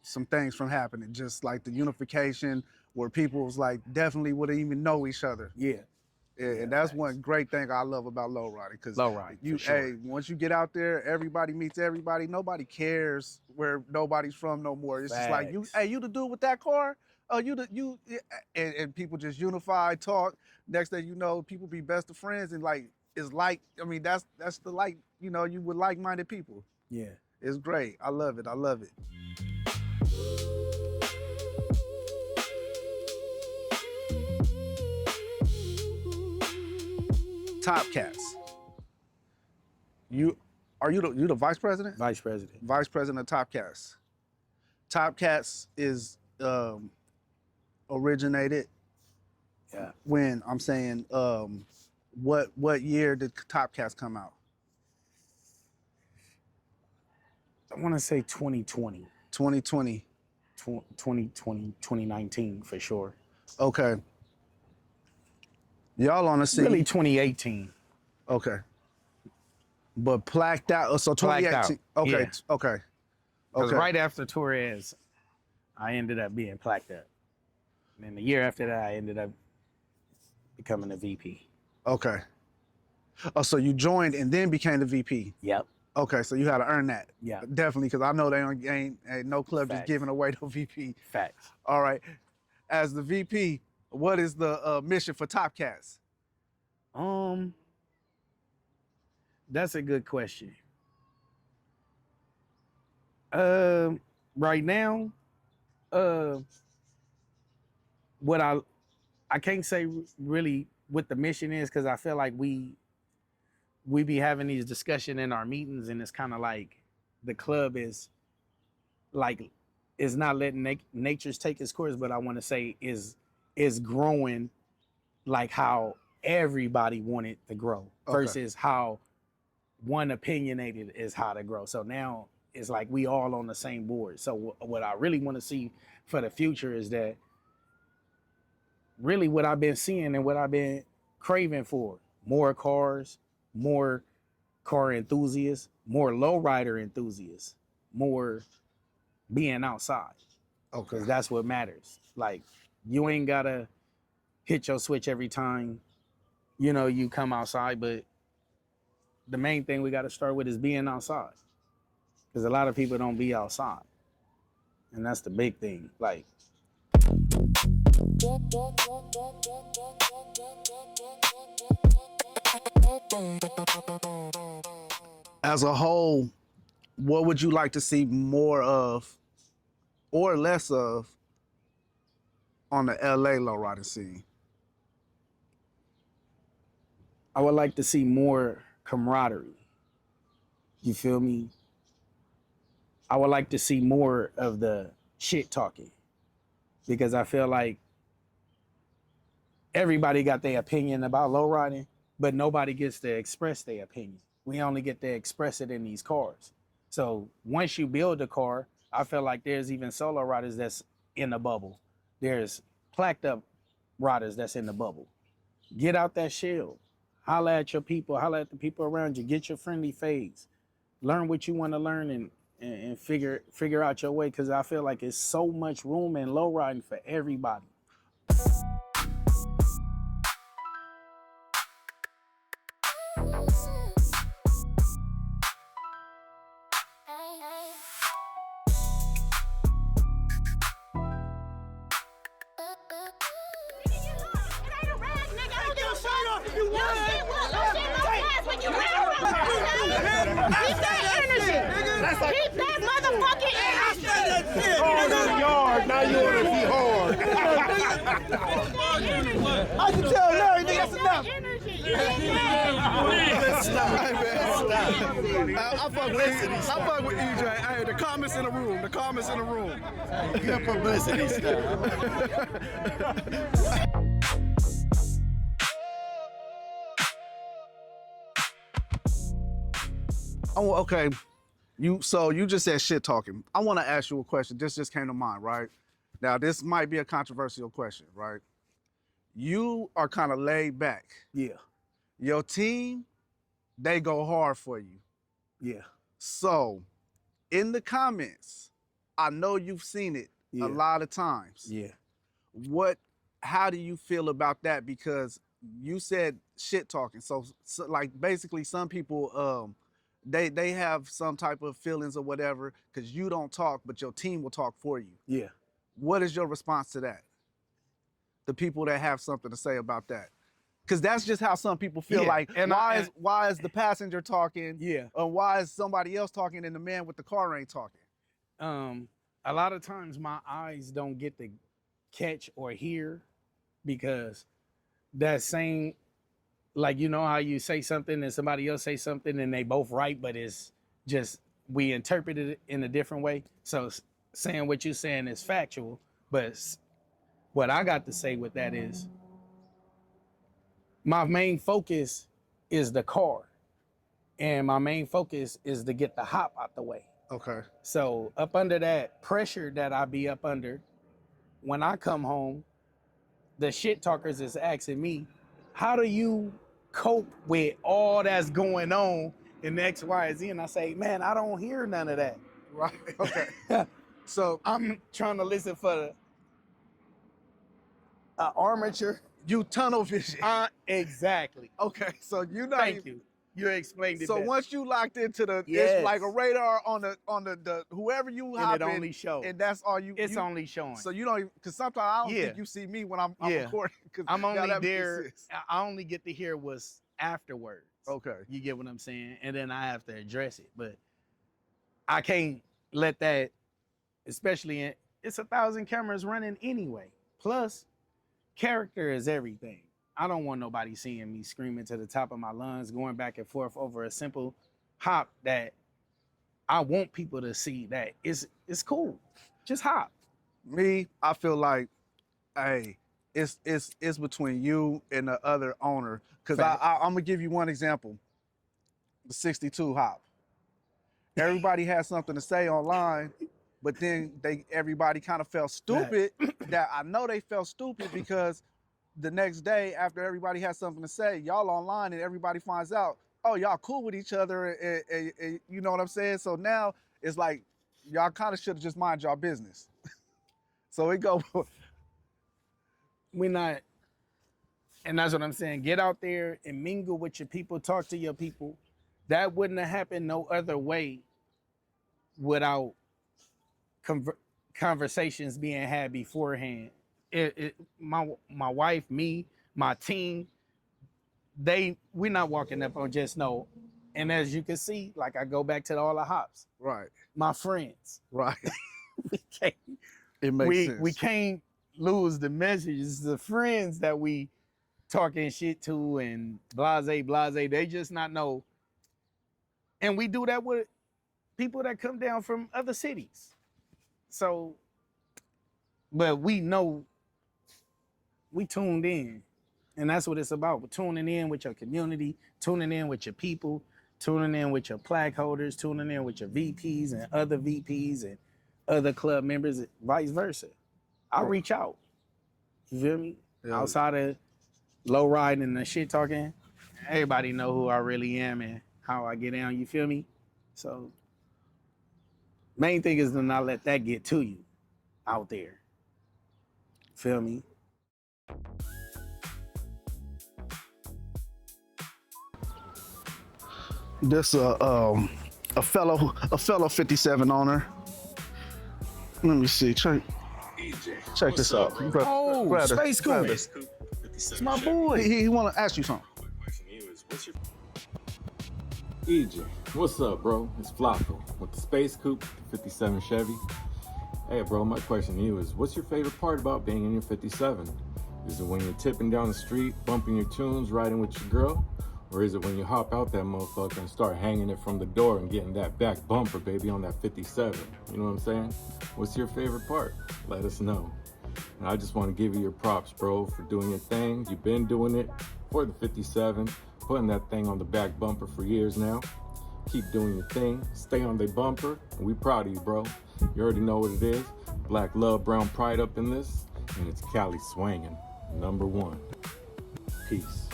some things from happening. Just like the unification where people was like definitely wouldn't even know each other. Yeah. And that's one great thing I love about low riding, because once you get out there, everybody meets everybody. Nobody cares where nobody's from no more. It's just like you the dude with that car. Oh, and people just unify, talk. Next thing you know, people be best of friends, and like it's like, I mean, that's the like, you with like-minded people. Yeah. It's great. I love it. I love it. Top Cats. You the vice president? Vice president. Vice president of Top Cats. Top Cats is originated when, I'm saying, what year did Top Cats come out? I want to say 2020. 2020. 2020, 2019 for sure. Okay. Y'all on the scene. Really 2018. Okay. But plaqued out, so 2018. Okay, yeah. Okay. Because right after Torres, I ended up being plaqued up. And the year after that, I ended up becoming a VP. Okay. Oh, so you joined and then became the VP. Yep. Okay, so you had to earn that. Yeah. Definitely, because I know they ain't no club just Facts. giving away no VP. Facts. All right. As the VP, what is the mission for Top Cats? That's a good question. Right now, what I can't say really what the mission is, because I feel like we be having these discussions in our meetings, and it's kind of like the club is not letting nature's take its course, but I want to say is growing like how everybody wanted to grow versus how one opinionated is how to grow. So now it's like we all on the same board. So what I really want to see for the future is that really what I've been seeing and what I've been craving for: more cars, more car enthusiasts, more lowrider enthusiasts, more being outside. Okay. Because that's what matters. Like, you ain't gotta hit your switch every time, you come outside, but the main thing we gotta start with is being outside. Because a lot of people don't be outside. And that's the big thing. Like, as a whole, what would you like to see more of or less of on the LA lowrider scene? I would like to see more camaraderie. You feel me? I would like to see more of the shit talking, because I feel like everybody got their opinion about lowriding, but nobody gets to express their opinion. We only get to express it in these cars. So once you build a car, I feel like there's even solo riders that's in the bubble. There's plaqued up riders that's in the bubble. Get out that shell. Holla at your people. Holla at the people around you. Get your friendly phase. Learn what you want to learn and figure out your way, because I feel like it's so much room in low riding for everybody. Keep that motherfucking energy. Hard in the yard, now you want to be hard. I can tell Larry, nigga, that's enough. Stop. I fuck with EJ. Hey, the comments in the room. Good publicity stuff. Oh, okay. You just said shit talking. I want to ask you a question. This just came to mind, right? Now, this might be a controversial question, right? You are kind of laid back. Yeah. Your team, they go hard for you. Yeah. So, in the comments, I know you've seen it a lot of times. Yeah. How do you feel about that? Because you said shit talking. So like basically some people, they have some type of feelings or whatever because you don't talk, but your team will talk for you. Yeah. What is your response to that? The people that have something to say about that? Because that's just how some people feel. Like, and why is the passenger talking? Yeah. Or why is somebody else talking and the man with the car ain't talking? A lot of times my eyes don't get to catch or hear, because that same, like, you know how you say something and somebody else say something and they both right, but it's just we interpreted it in a different way. So saying what you're saying is factual, but what I got to say with that is my main focus is the car, and my main focus is to get the hop out the way. Okay. So up under that pressure that I be up under, when I come home, the shit talkers is asking me, how do you cope with all that's going on in X, Y, and Z? And I say, man, I don't hear none of that. Right. Okay. So I'm trying to listen for armature. You tunnel vision. Exactly. Okay, so you not Thank even, you. You explained it so better. once you locked into the, Yes. it's like a radar on the whoever you hop and it in, only shows. and that's all you. It's you, only showing. So you don't even, because sometimes I don't Yeah. think you see me when I'm Yeah. recording. Cause I'm now only that makes there. sense. I only get to hear what's afterwards. Okay. You get what I'm saying? And then I have to address it. But I can't let that, especially in, it's 1,000 cameras running anyway. Plus, character is everything. I don't want nobody seeing me screaming to the top of my lungs, going back and forth over a simple hop that I want people to see that it's cool. Just hop. Me, I feel like, hey, it's between you and the other owner. Cause I'm gonna give you one example. The 62 hop. Everybody has something to say online, but then everybody kind of felt stupid. That I know they felt stupid because the next day after everybody has something to say, y'all online and everybody finds out, oh, y'all cool with each other, and you know what I'm saying? So now it's like y'all kind of should have just mind y'all business. So it go. We're not, and that's what I'm saying. Get out there and mingle with your people, talk to your people. That wouldn't have happened no other way without conversations being had beforehand. My wife, me, my team, we're not walking up on just no. And as you can see, like I go back to all the hops. Right. My friends. Right. we can't, it makes sense. We can't lose the messages. The friends that we talking shit to and blase, they just not know. And we do that with people that come down from other cities. So, but we know we tuned in. And that's what it's about. We're tuning in with your community, tuning in with your people, tuning in with your plaque holders, tuning in with your VPs and other VPs and other club members, vice versa. I reach out. You feel me? Yeah. Outside of low riding and the shit talking, everybody know who I really am and how I get down. You feel me? So main thing is to not let that get to you out there. Feel me? This a fellow 57 owner. Let me see. Check this out. Oh, Space Cool. It's my boy. He want to ask you something. EJ, what's up, bro? It's Flaco with the Space Coupe, 57 Chevy. Hey, bro, my question to you is, what's your favorite part about being in your 57? Is it when you're tipping down the street, bumping your tunes, riding with your girl? Or is it when you hop out that motherfucker and start hanging it from the door and getting that back bumper, baby, on that 57? You know what I'm saying? What's your favorite part? Let us know. And I just want to give you your props, bro, for doing your thing. You've been doing it for the 57, putting that thing on the back bumper for years now. Keep doing your thing. Stay on the bumper. And we proud of you, bro. You already know what it is. Black love, brown pride up in this. And it's Cali Swangin, #1. Peace.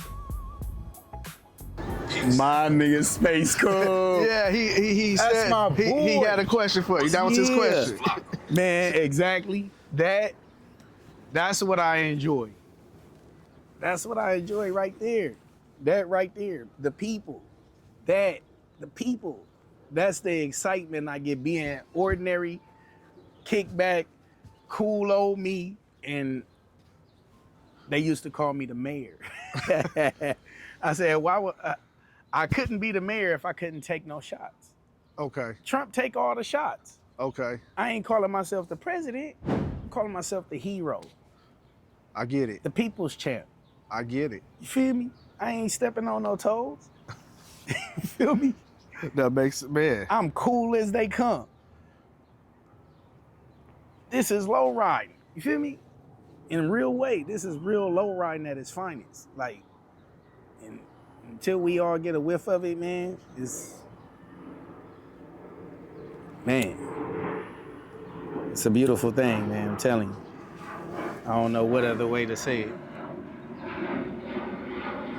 My nigga Space Cool. Yeah, he That's said my boy. He had a question for you. That was his question. Man, exactly. That's what I enjoy. That's what I enjoy right there. That right there. The people. The people. That's the excitement I get being ordinary, kickback, cool old me. And they used to call me the mayor. I said, why would I couldn't be the mayor if I couldn't take no shots. Okay. Trump take all the shots. Okay. I ain't calling myself the president. I'm calling myself the hero. I get it. The people's champ. I get it. You feel me? I ain't stepping on no toes. You feel me? That makes, man. I'm cool as they come. This is low riding. You feel me? In a real way, this is real low riding at its finest. Like, and until we all get a whiff of it, man, it's a beautiful thing, man, I'm telling you. I don't know what other way to say it.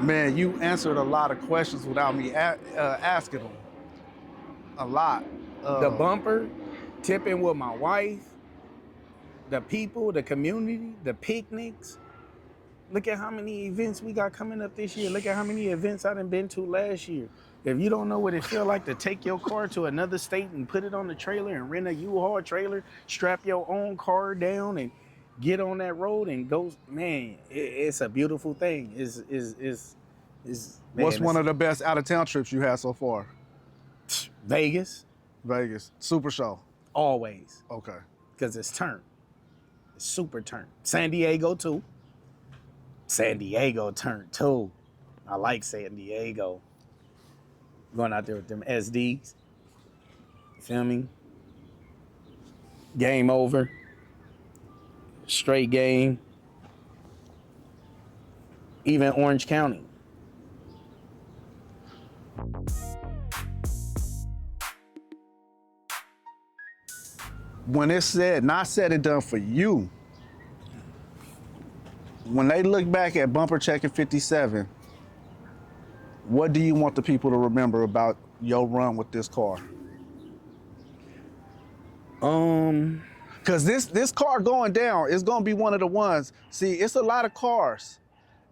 Man, you answered a lot of questions without me asking them. A lot. The bumper, tipping with my wife, the people, the community, the picnics, Look at how many events we got coming up this year. Look at how many events I done been to last year. If you don't know what it feel like to take your car to another state and put it on the trailer and rent a U-Haul trailer, strap your own car down and get on that road and go, man, it's a beautiful thing. What's one of the best out-of-town trips you had so far? Vegas? Vegas. Super Show. Always. Okay. Because it's turn. It's super turn. San Diego too. San Diego turn too. I like San Diego. Going out there with them SDs. Filming. Game over. Straight game. Even Orange County. When it's said, not said and done for you, when they look back at Bumper Checkin 57, what do you want the people to remember about your run with this car? Because this car going down is going to be one of the ones. See, it's a lot of cars.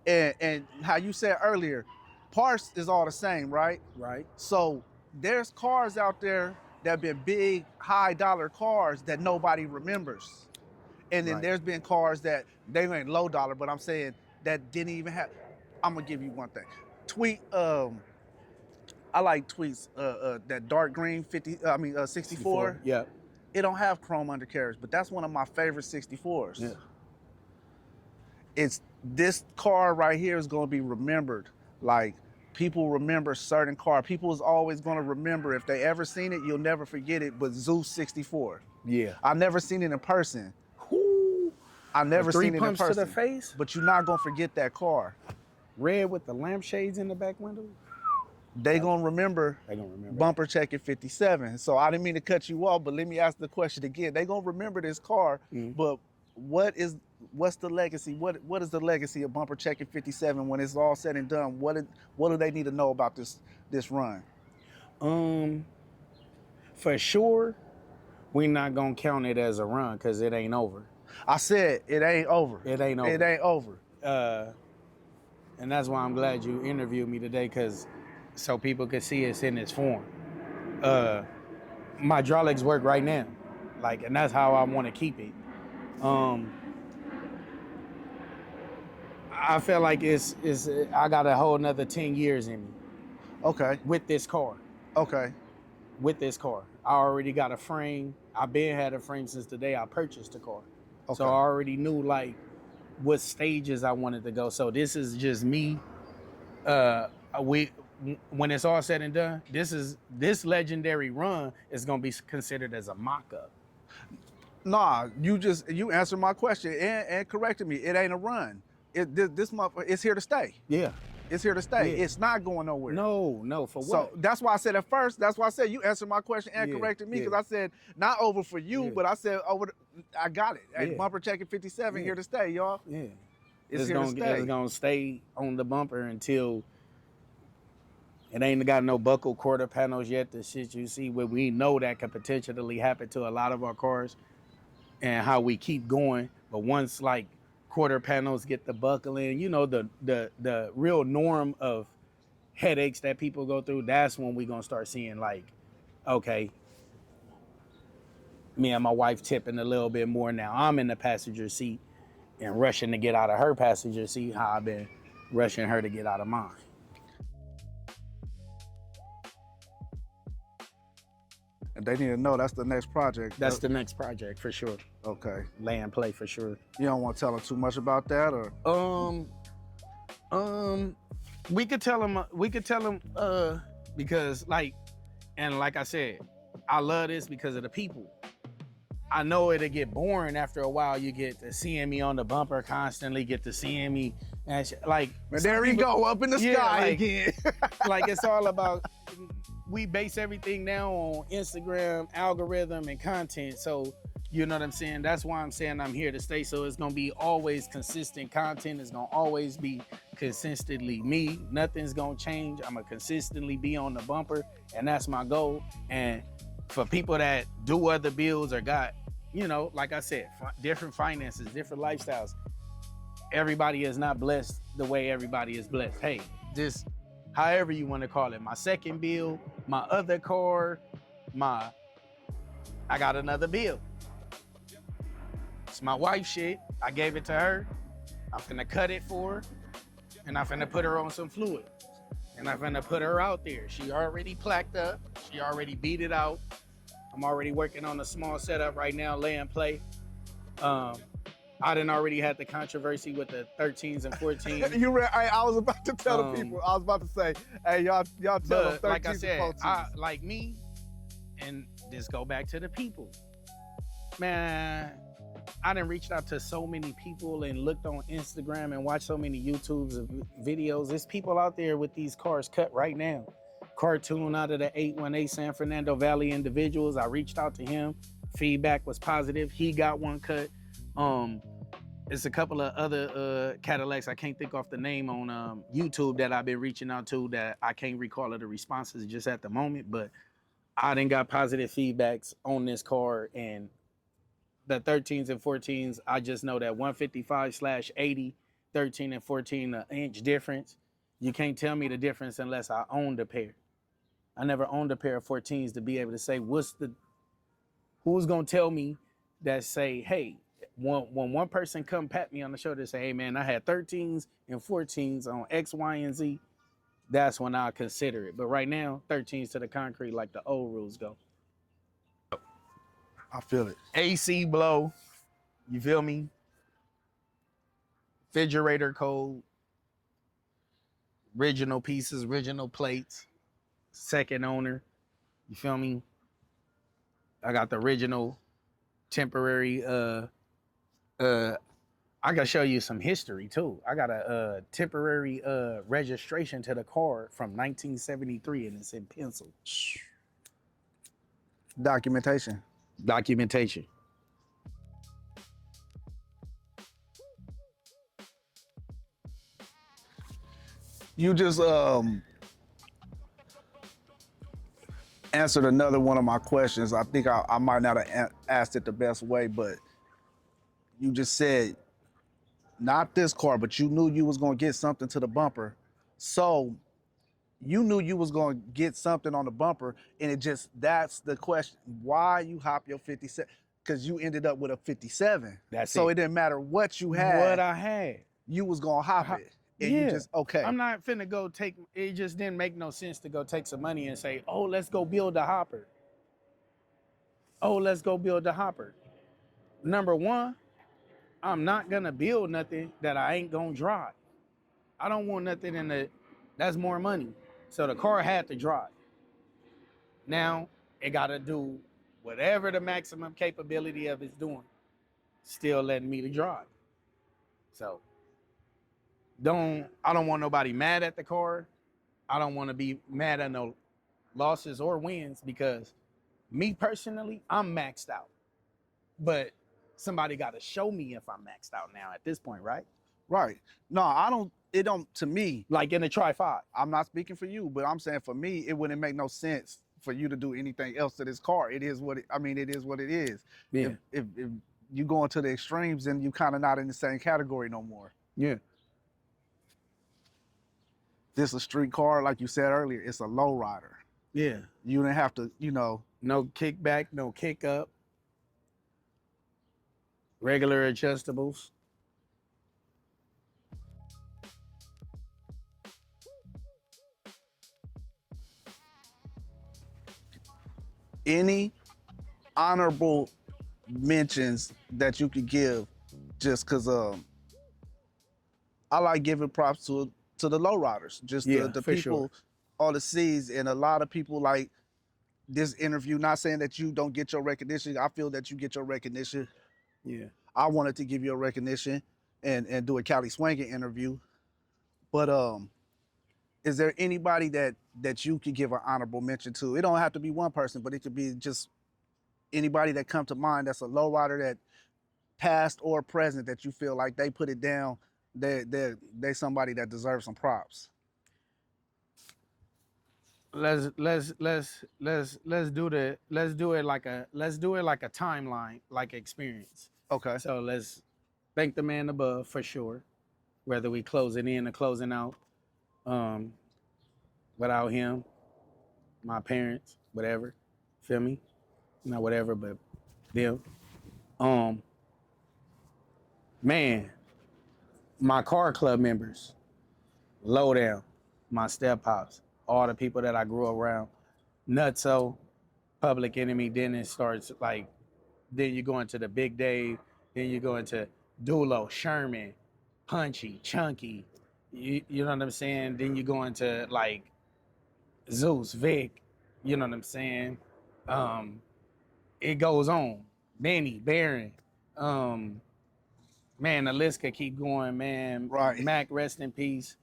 And how you said earlier, parts is all the same, right? Right. So there's cars out there that have been big, high dollar cars that nobody remembers. And then there's been cars that they ain't low dollar, but I'm saying that didn't even have. I'm gonna give you one thing. Tweet. I like Tweet's that dark green 64. Yeah. It don't have chrome undercarriage, but that's one of my favorite 64s. Yeah. It's this car right here is gonna be remembered. Like people remember certain car. People is always gonna remember if they ever seen it, you'll never forget it. But Zeus 64. Yeah. I've never seen it in person. I've never seen it in person. 3 pumps to the face. But you're not gonna forget that car. Red with the lampshades in the back window. They gonna remember. They gonna remember. Bumper Checkin 57. So I didn't mean to cut you off, but let me ask the question again. They gonna remember this car, but what's the legacy? What is the legacy of Bumper Checkin 57 when it's all said and done? What do they need to know about this run? For sure, we're not gonna count it as a run because it ain't over. I said it ain't over. It ain't over. It ain't over. And that's why I'm glad you interviewed me today, because so people could see it's in its form. My hydraulics work right now, and that's how I want to keep it. I feel like it's I got a whole nother 10 years in me. Okay. With this car. Okay. With this car. I already got a frame. I've been had a frame since the day I purchased the car. Okay. So I already knew what stages I wanted to go. So this is just me. When it's all said and done, this legendary run is gonna be considered as a mock-up. Nah, you answered my question and corrected me. It ain't a run. This motherfucker, it's here to stay. Yeah. It's here to stay. Yeah. It's not going nowhere. No, for what? So that's why I said at first, that's why I said you answered my question and corrected me, because I said not over for you, but I said over, I got it. Hey, Bumper Checkin 57 here to stay, y'all. Yeah. It's here to stay. It's gonna stay on the bumper until it ain't got no buckle quarter panels yet. The shit you see where we know that could potentially happen to a lot of our cars and how we keep going. But once quarter panels get the buckling, the real norm of headaches that people go through, that's when we gonna start seeing okay, me and my wife tipping a little bit more now. I'm in the passenger seat and rushing to get out of her passenger seat, how I've been rushing her to get out of mine. And they need to know that's the next project. That's the next project for sure. Okay. Lay and play for sure. You don't want to tell them too much about that, or? We could tell them. Because like I said, I love this because of the people. I know it'll get boring after a while. You get to seeing me on the bumper constantly, get to seeing me and there we go, up in the sky again. It's all about. We base everything now on Instagram, algorithm, and content. So, you know what I'm saying? That's why I'm saying I'm here to stay. So it's going to be always consistent content. It's going to always be consistently me. Nothing's going to change. I'm going to consistently be on the bumper, and that's my goal. And for people that do other builds or got, like I said, different finances, different lifestyles, everybody is not blessed the way everybody is blessed. Hey, just however you want to call it. My second bill, my other car, I got another bill. It's my wife's shit. I gave it to her. I'm finna cut it for her, and I'm finna put her on some fluid. And I'm finna put her out there. She already plaqued up. She already beat it out. I'm already working on a small setup right now, laying play. I done already had the controversy with the 13s and 14s. I was about to tell the people. I was about to say, hey, y'all tell them 13s like I said, and 14s. like me, and this go back to the people. Man, I done reached out to so many people and looked on Instagram and watched so many YouTubes of videos. There's people out there with these cars cut right now. Cartoon out of the 818 San Fernando Valley individuals. I reached out to him. Feedback was positive. He got one cut. It's a couple of other Cadillacs. I can't think off the name on YouTube that I've been reaching out to that I can't recall of the responses just at the moment, but I done got positive feedbacks on this car, and the 13s and 14s, I just know that 155/80, 13 and 14, an inch difference. You can't tell me the difference unless I owned a pair. I never owned a pair of 14s to be able to say, who's gonna tell me that say, hey, when one person come pat me on the shoulder and say, hey man, I had 13s and 14s on X, Y, and Z, that's when I consider it. But right now, 13s to the concrete like the old rules go. I feel it. AC blow, you feel me? Refrigerator code, original pieces, original plates, second owner, you feel me? I got the original temporary, I gotta show you some history too. I got a temporary registration to the car from 1973 and it's in pencil. Documentation. You just answered another one of my questions. I think I might not have asked it the best way, but you just said, not this car, but you knew you was gonna get something to the bumper. So you knew you was gonna get something on the bumper, and that's the question. Why you hop your 57? Because you ended up with a 57. So it didn't matter what you had. What I had. You was gonna hop it. And you just, okay. I'm not finna go take, it just didn't make no sense to go take some money and say, oh, let's go build a hopper. Number one, I'm not gonna build nothing that I ain't gonna drive. I don't want nothing that's more money. So the car had to drive. Now, it gotta do whatever the maximum capability of it's doing, still letting me to drive. So, I don't want nobody mad at the car. I don't want to be mad at no losses or wins, because me personally, I'm maxed out. But somebody got to show me if I'm maxed out now at this point, right? Right. No, to me. Like in the Tri-5. I'm not speaking for you, but I'm saying for me, it wouldn't make no sense for you to do anything else to this car. It is what it is. Yeah. If you go into the extremes, then you kind of not in the same category no more. Yeah. This a street car, like you said earlier, it's a lowrider. Yeah. You didn't have to, No kickback, no kick up. Regular adjustables. Any honorable mentions that you could give, just because I like giving props to the lowriders, just the people, sure. On the C's, and a lot of people like this interview, not saying that you don't get your recognition. I feel that you get your recognition. Yeah. I wanted to give you a recognition and do a Cali Swangin interview. But is there anybody that you could give an honorable mention to? It don't have to be one person, but it could be just anybody that come to mind that's a lowrider, that past or present, that you feel like they put it down. They somebody that deserves some props. Let's do it like a timeline, like experience. Okay. So let's thank the man above for sure. whether we closing in or closing out. Without him, my parents, whatever, feel me? Not whatever, but them. Man, my car club members, Lowdown, my step pops, all the people that I grew around, Nutso, Public Enemy. Then it starts like, then you go into the Big Dave, then you go into Dulo, Sherman, Punchy, Chunky. You know what I'm saying? Then you go into like Zeus, Vic. You know what I'm saying? It goes on. Benny, Baron. Man, the list could keep going, man. Right. Mac, rest in peace.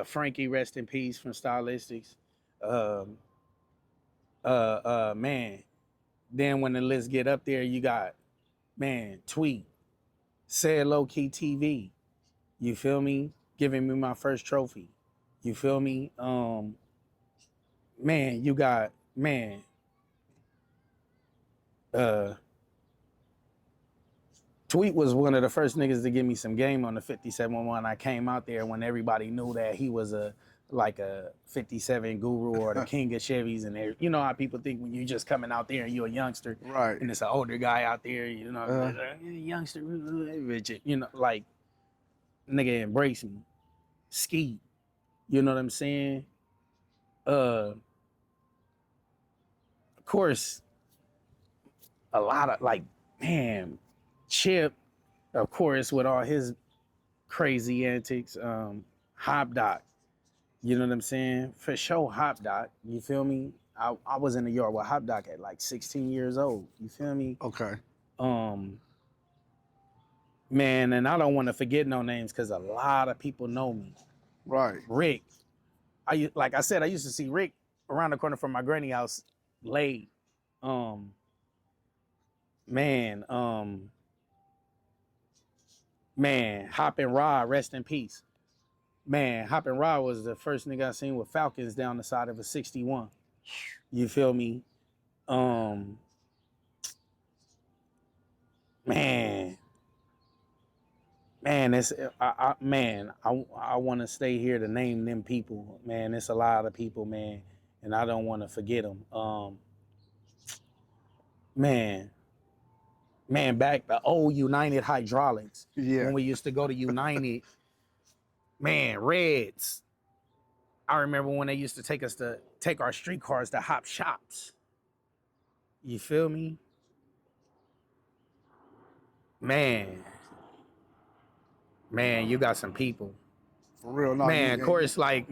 Frankie, rest in peace from Stylistics. Man. Then when the list get up there, you got, man, Tweet, Said Low Key TV. You feel me? Giving me my first trophy. You feel me? Man, you got, man, Tweet was one of the first niggas to give me some game on the 57 when I came out there, when everybody knew that he was a 57 guru or the king of Chevys. And you know how people think when you just coming out there and you're a youngster, Right. and it's an older guy out there, you know, youngster, you know, like, nigga embrace me, ski, you know what I'm saying? Of course, a lot of like, man, Chip, of course, with all his crazy antics, Hop Doc, you know what I'm saying? For sure, Hop Doc, you feel me? I was in New York with Hop Doc at like 16 years old, you feel me? Okay. Man, and I don't want to forget no names because a lot of people know me. Right. Rick, like I said, I used to see Rick around the corner from my granny house late. Man, Hop and Rod, rest in peace. Man, Hop and Rod was the first nigga I seen with Falcons down the side of a 61. You feel me? Man, it's I want to stay here to name them people. Man, it's a lot of people, man, and I don't want to forget them. Man, back the old United Hydraulics. Yeah. When we used to go to United, man, Reds. I remember when they used to take our streetcars to Hop Shops. You feel me? Man, you got some people. For real. No, Man, of course, like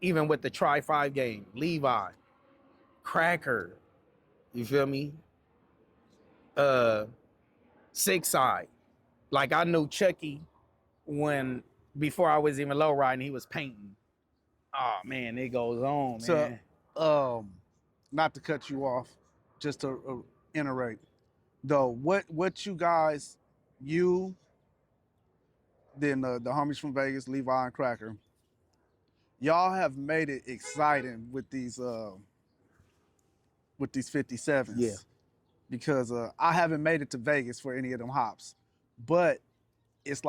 even with the Tri-5 game, Levi, Cracker, you feel me? Six Side. Like I knew Chucky before I was even low riding, he was painting. Oh man, it goes on, man. So, not to cut you off, just to iterate, though, what you guys, then the homies from Vegas, Levi and Cracker, y'all have made it exciting with these 57s. Yeah. Because I haven't made it to Vegas for any of them hops, but it's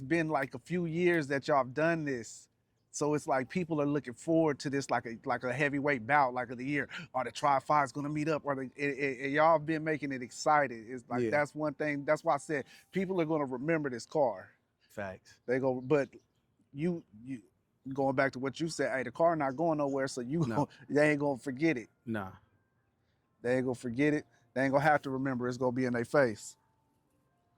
been like a few years that y'all have done this. So it's like people are looking forward to this like a heavyweight bout, like of the year. Are the Tri-5s gonna meet up? Or y'all been making it excited. It's like, that's one thing. That's why I said people are gonna remember this car. Facts. They go, but you going back to what you said, hey, the car not going nowhere, so they ain't gonna forget it. Nah. They ain't gonna forget it. They ain't gonna have to remember. It's gonna be in their face.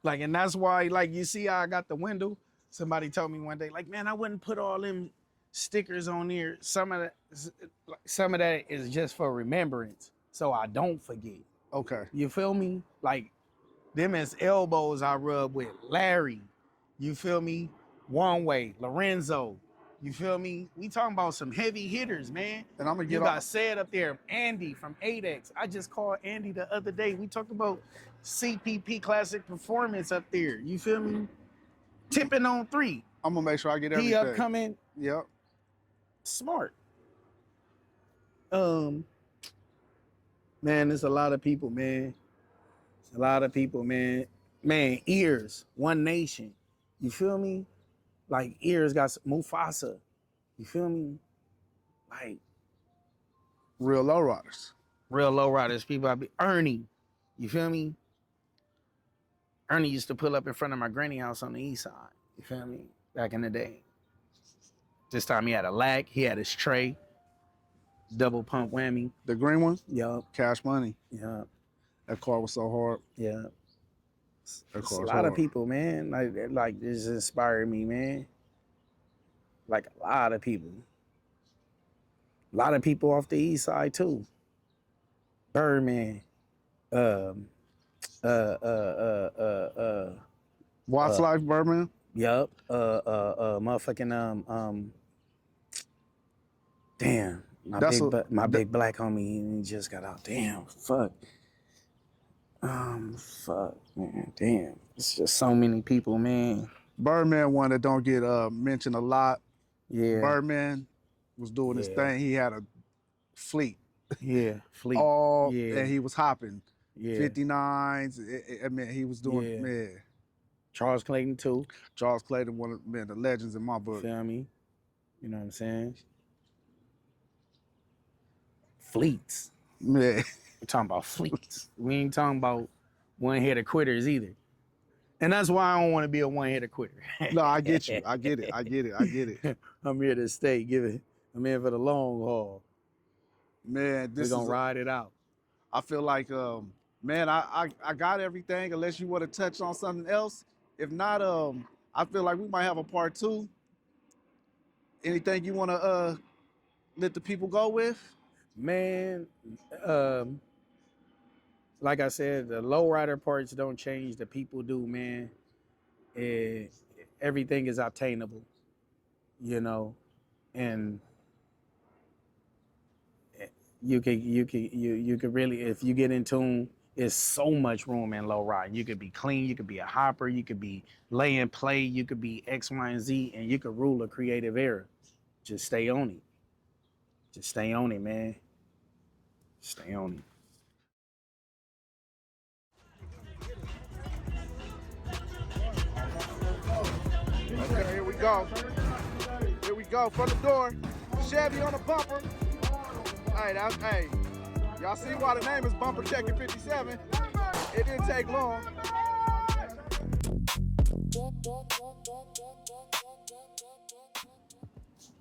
Like, and that's why, like, you see how I got the window? Somebody told me one day, like, man, I wouldn't put all them stickers on there. Some of that is just for remembrance, so I don't forget. Okay. You feel me? Like, them as elbows I rub with. Larry, you feel me? One Way, Lorenzo, you feel me? We talking about some heavy hitters, man. And I'm gonna You got said up there, Andy from 8X. I just called Andy the other day. We talked about CPP Classic Performance up there. You feel me? Tipping on 3. I'm gonna make sure I get everything. He upcoming. Yep. Smart. Man, there's a lot of people, man. It's a lot of people, man. Man, Ears, One Nation. You feel me? Like Ears got Mufasa. You feel me? Like Real lowriders. real lowriders, people. I be Ernie. You feel me? Ernie used to pull up in front of my granny house on the east side. You feel me? Back in the day. This time he had a lac, he had his tray, double pump whammy. The green one? Yup. Cash Money. Yup. That car was so hard. Yeah. That It's car a was lot of hard. people, man. Like this inspired me, man. Like a lot of people. A lot of people off the east side too. Birdman. Watts Life, Birdman. Yup. Motherfucking damn. My big black homie, he just got out. Damn, fuck. Fuck, man. Damn. It's just so many people, man. Birdman one that don't get mentioned a lot. Yeah. Birdman was doing his thing. He had a fleet. Yeah. Fleet. And he was hopping. Yeah. 59s. I mean, he was doing, man. Charles Clayton too. Charles Clayton, one of the legends in my book. Feel me? You know what I'm saying? Fleets. Yeah. We're talking about fleets. We ain't talking about one-hitter quitters either. And that's why I don't want to be a one-hitter quitter. No, I get you. I get it. I'm here to stay. I'm here for the long haul. Man, we're gonna ride it out. I feel like, man, I got everything unless you want to touch on something else. If not, I feel like we might have a part 2. Anything you want to let the people go with? Man, like I said, the lowrider parts don't change. The people do, man. Everything is obtainable, you know, and you could really, if you get in tune, there's so much room in low ride. You could be clean, you could be a hopper, you could be lay and play, you could be X, Y, and Z, and you could rule a creative era. Just stay on it. Just stay on it, man. Stay on it. Okay, here we go. Here we go from the door. Chevy on the bumper. Hey, y'all see why the name is Bumper Checkin 57? It didn't take long.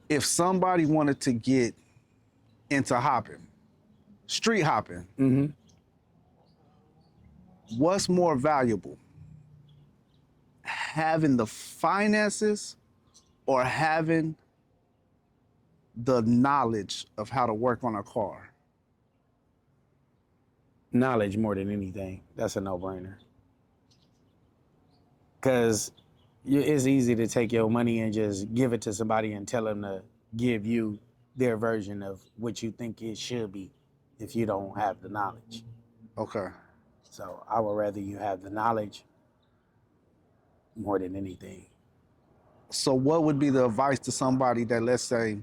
If somebody wanted to get into hopping, street hopping, what's more valuable? Having the finances or having the knowledge of how to work on a car? Knowledge more than anything. That's a no-brainer. Because it's easy to take your money and just give it to somebody and tell them to give you their version of what you think it should be if you don't have the knowledge. Okay. So I would rather you have the knowledge more than anything. So what would be the advice to somebody that, let's say,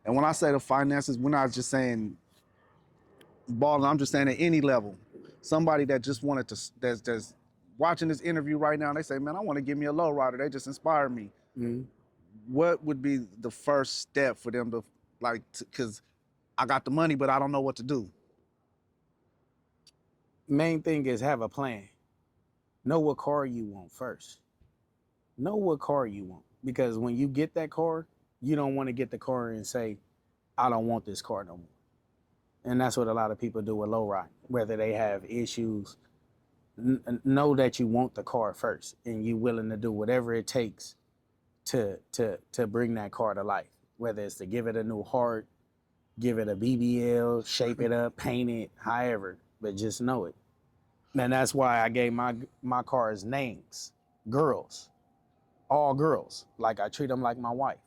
and when I say the finances, we're not just saying balling, I'm just saying at any level. Somebody that just wanted to, that's watching this interview right now, and they say, man, I want to give me a lowrider. They just inspired me. What would be the first step for them to, like, because I got the money, but I don't know what to do? Main thing is have a plan. Know what car you want first. Know what car you want. Because when you get that car, you don't want to get the car and say, I don't want this car no more. And that's what a lot of people do with low ride, whether they have issues. Know that you want the car first and you're willing to do whatever it takes to bring that car to life. Whether it's to give it a new heart, give it a BBL, shape it up, paint it, however, but just know it. And that's why I gave my cars names, girls, all girls. Like I treat them like my wife.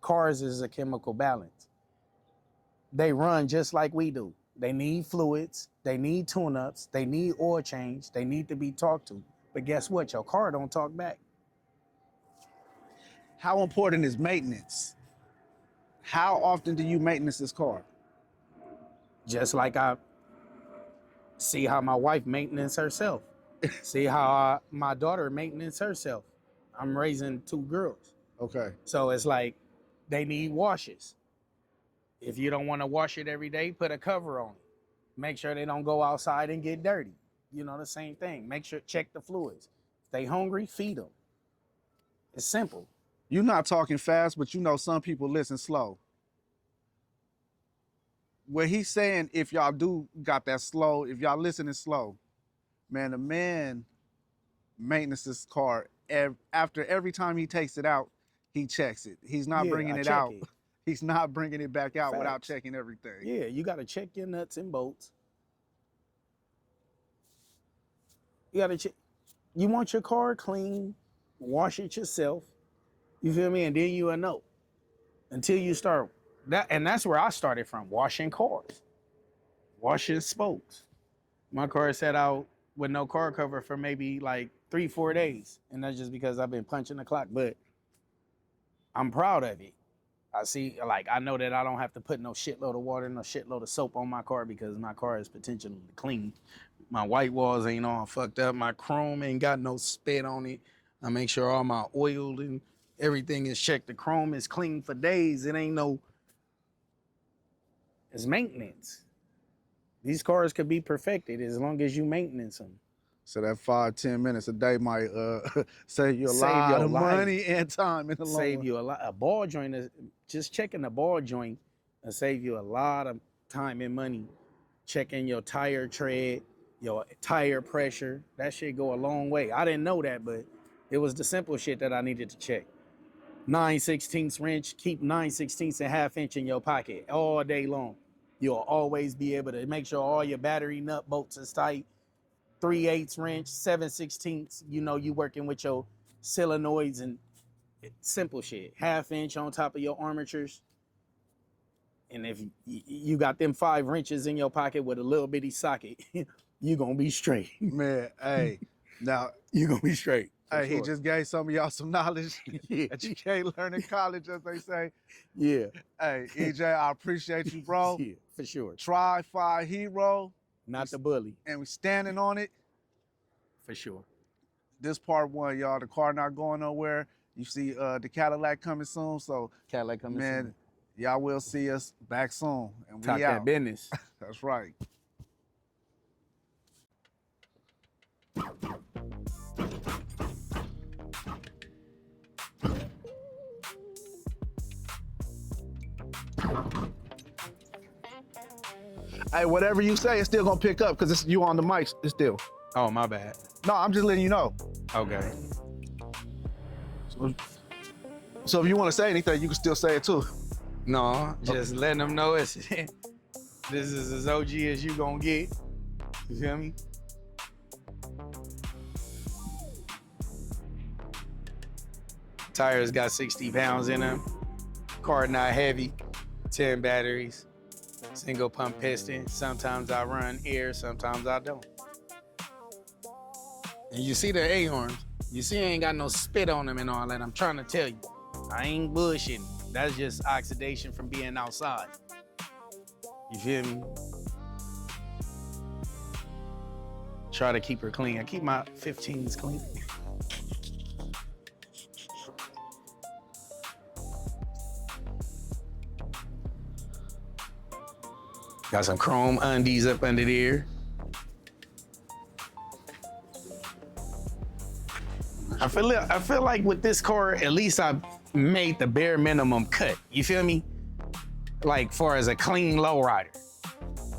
Cars is a chemical balance. They run just like we do. They need fluids, they need tune-ups, they need oil change, they need to be talked to. But guess what? Your car don't talk back. How important is maintenance? How often do you maintenance this car? Just like I see how my wife maintenance herself. See how my daughter maintenance herself. I'm raising 2 girls. Okay. So it's like they need washes. If you don't want to wash it every day, put a cover on it. Make sure they don't go outside and get dirty. You know, the same thing. Make sure, check the fluids. If they hungry, feed them. It's simple. You're not talking fast, but you know some people listen slow. What he's saying, if y'all do got that slow, if y'all listening slow, man, the man maintenance his car. After every time he takes it out, he checks it. He's not bringing it out. He's not bringing it back out without checking everything. Yeah, you got to check your nuts and bolts. You got to check. You want your car clean, wash it yourself. You feel me? And then you will know. Until you start that, and that's where I started from, washing cars, washing spokes. My car sat out with no car cover for maybe like 3-4 days. And that's just because I've been punching the clock, but I'm proud of it. I see, like, I know that I don't have to put no shitload of water, no shitload of soap on my car because my car is potentially clean. My white walls ain't all fucked up. My chrome ain't got no spit on it. I make sure all my oil and everything is checked. The chrome is clean for days. It ain't no, it's maintenance. These cars could be perfected as long as you maintenance them. So that 5-10 minutes a day might save you a lot of money and time in the long run. Save you a lot. A ball joint, just checking the ball joint will save you a lot of time and money. Checking your tire tread, your tire pressure, that shit go a long way. I didn't know that, but it was the simple shit that I needed to check. 9/16 wrench, keep 9/16 and ½ inch in your pocket all day long. You'll always be able to make sure all your battery nut bolts is tight. 3/8 wrench, 7/16. You know you working with your solenoids and simple shit. ½ inch on top of your armatures. And if you got them 5 wrenches in your pocket with a little bitty socket, you gonna be straight. Man, hey, now you gonna be straight. Hey, he just gave some of y'all some knowledge that you can't learn in college, as they say. Yeah. Hey, EJ, I appreciate you, bro. Yeah, for sure. Tri-5 hero. Not the bully. And we standing on it. For sure. This part 1, y'all. The car not going nowhere. You see the Cadillac coming soon. So, Cadillac coming soon. Y'all will see us back soon. And we Talk out. that business. That's right. Hey, whatever you say, it's still gonna pick up because it's you on the mic. It's still. Oh, my bad. No, I'm just letting you know. Okay. So if you want to say anything, you can still say it too. No, just letting them know it's this is as OG as you gonna get. You feel me? Tires got 60 pounds in them. Car not heavy. 10 batteries. Single pump piston. Sometimes I run air, sometimes I don't. And you see the A-arms. You see I ain't got no spit on them and all that. I'm trying to tell you. I ain't bullshitting. That's just oxidation from being outside. You feel me? Try to keep her clean. I keep my 15s clean. Got some chrome undies up under there. I feel like with this car, at least I made the bare minimum cut. You feel me? Like far as a clean lowrider.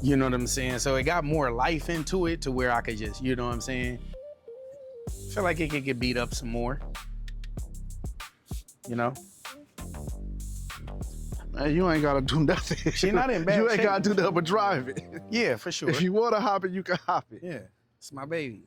You know what I'm saying? So it got more life into it to where I could just, you know what I'm saying? I feel like it could get beat up some more. You know? Hey, you ain't gotta do nothing. She not in bad shape. You ain't gotta do nothing but drive it. Yeah, for sure. If you wanna hop it, you can hop it. Yeah, it's my baby.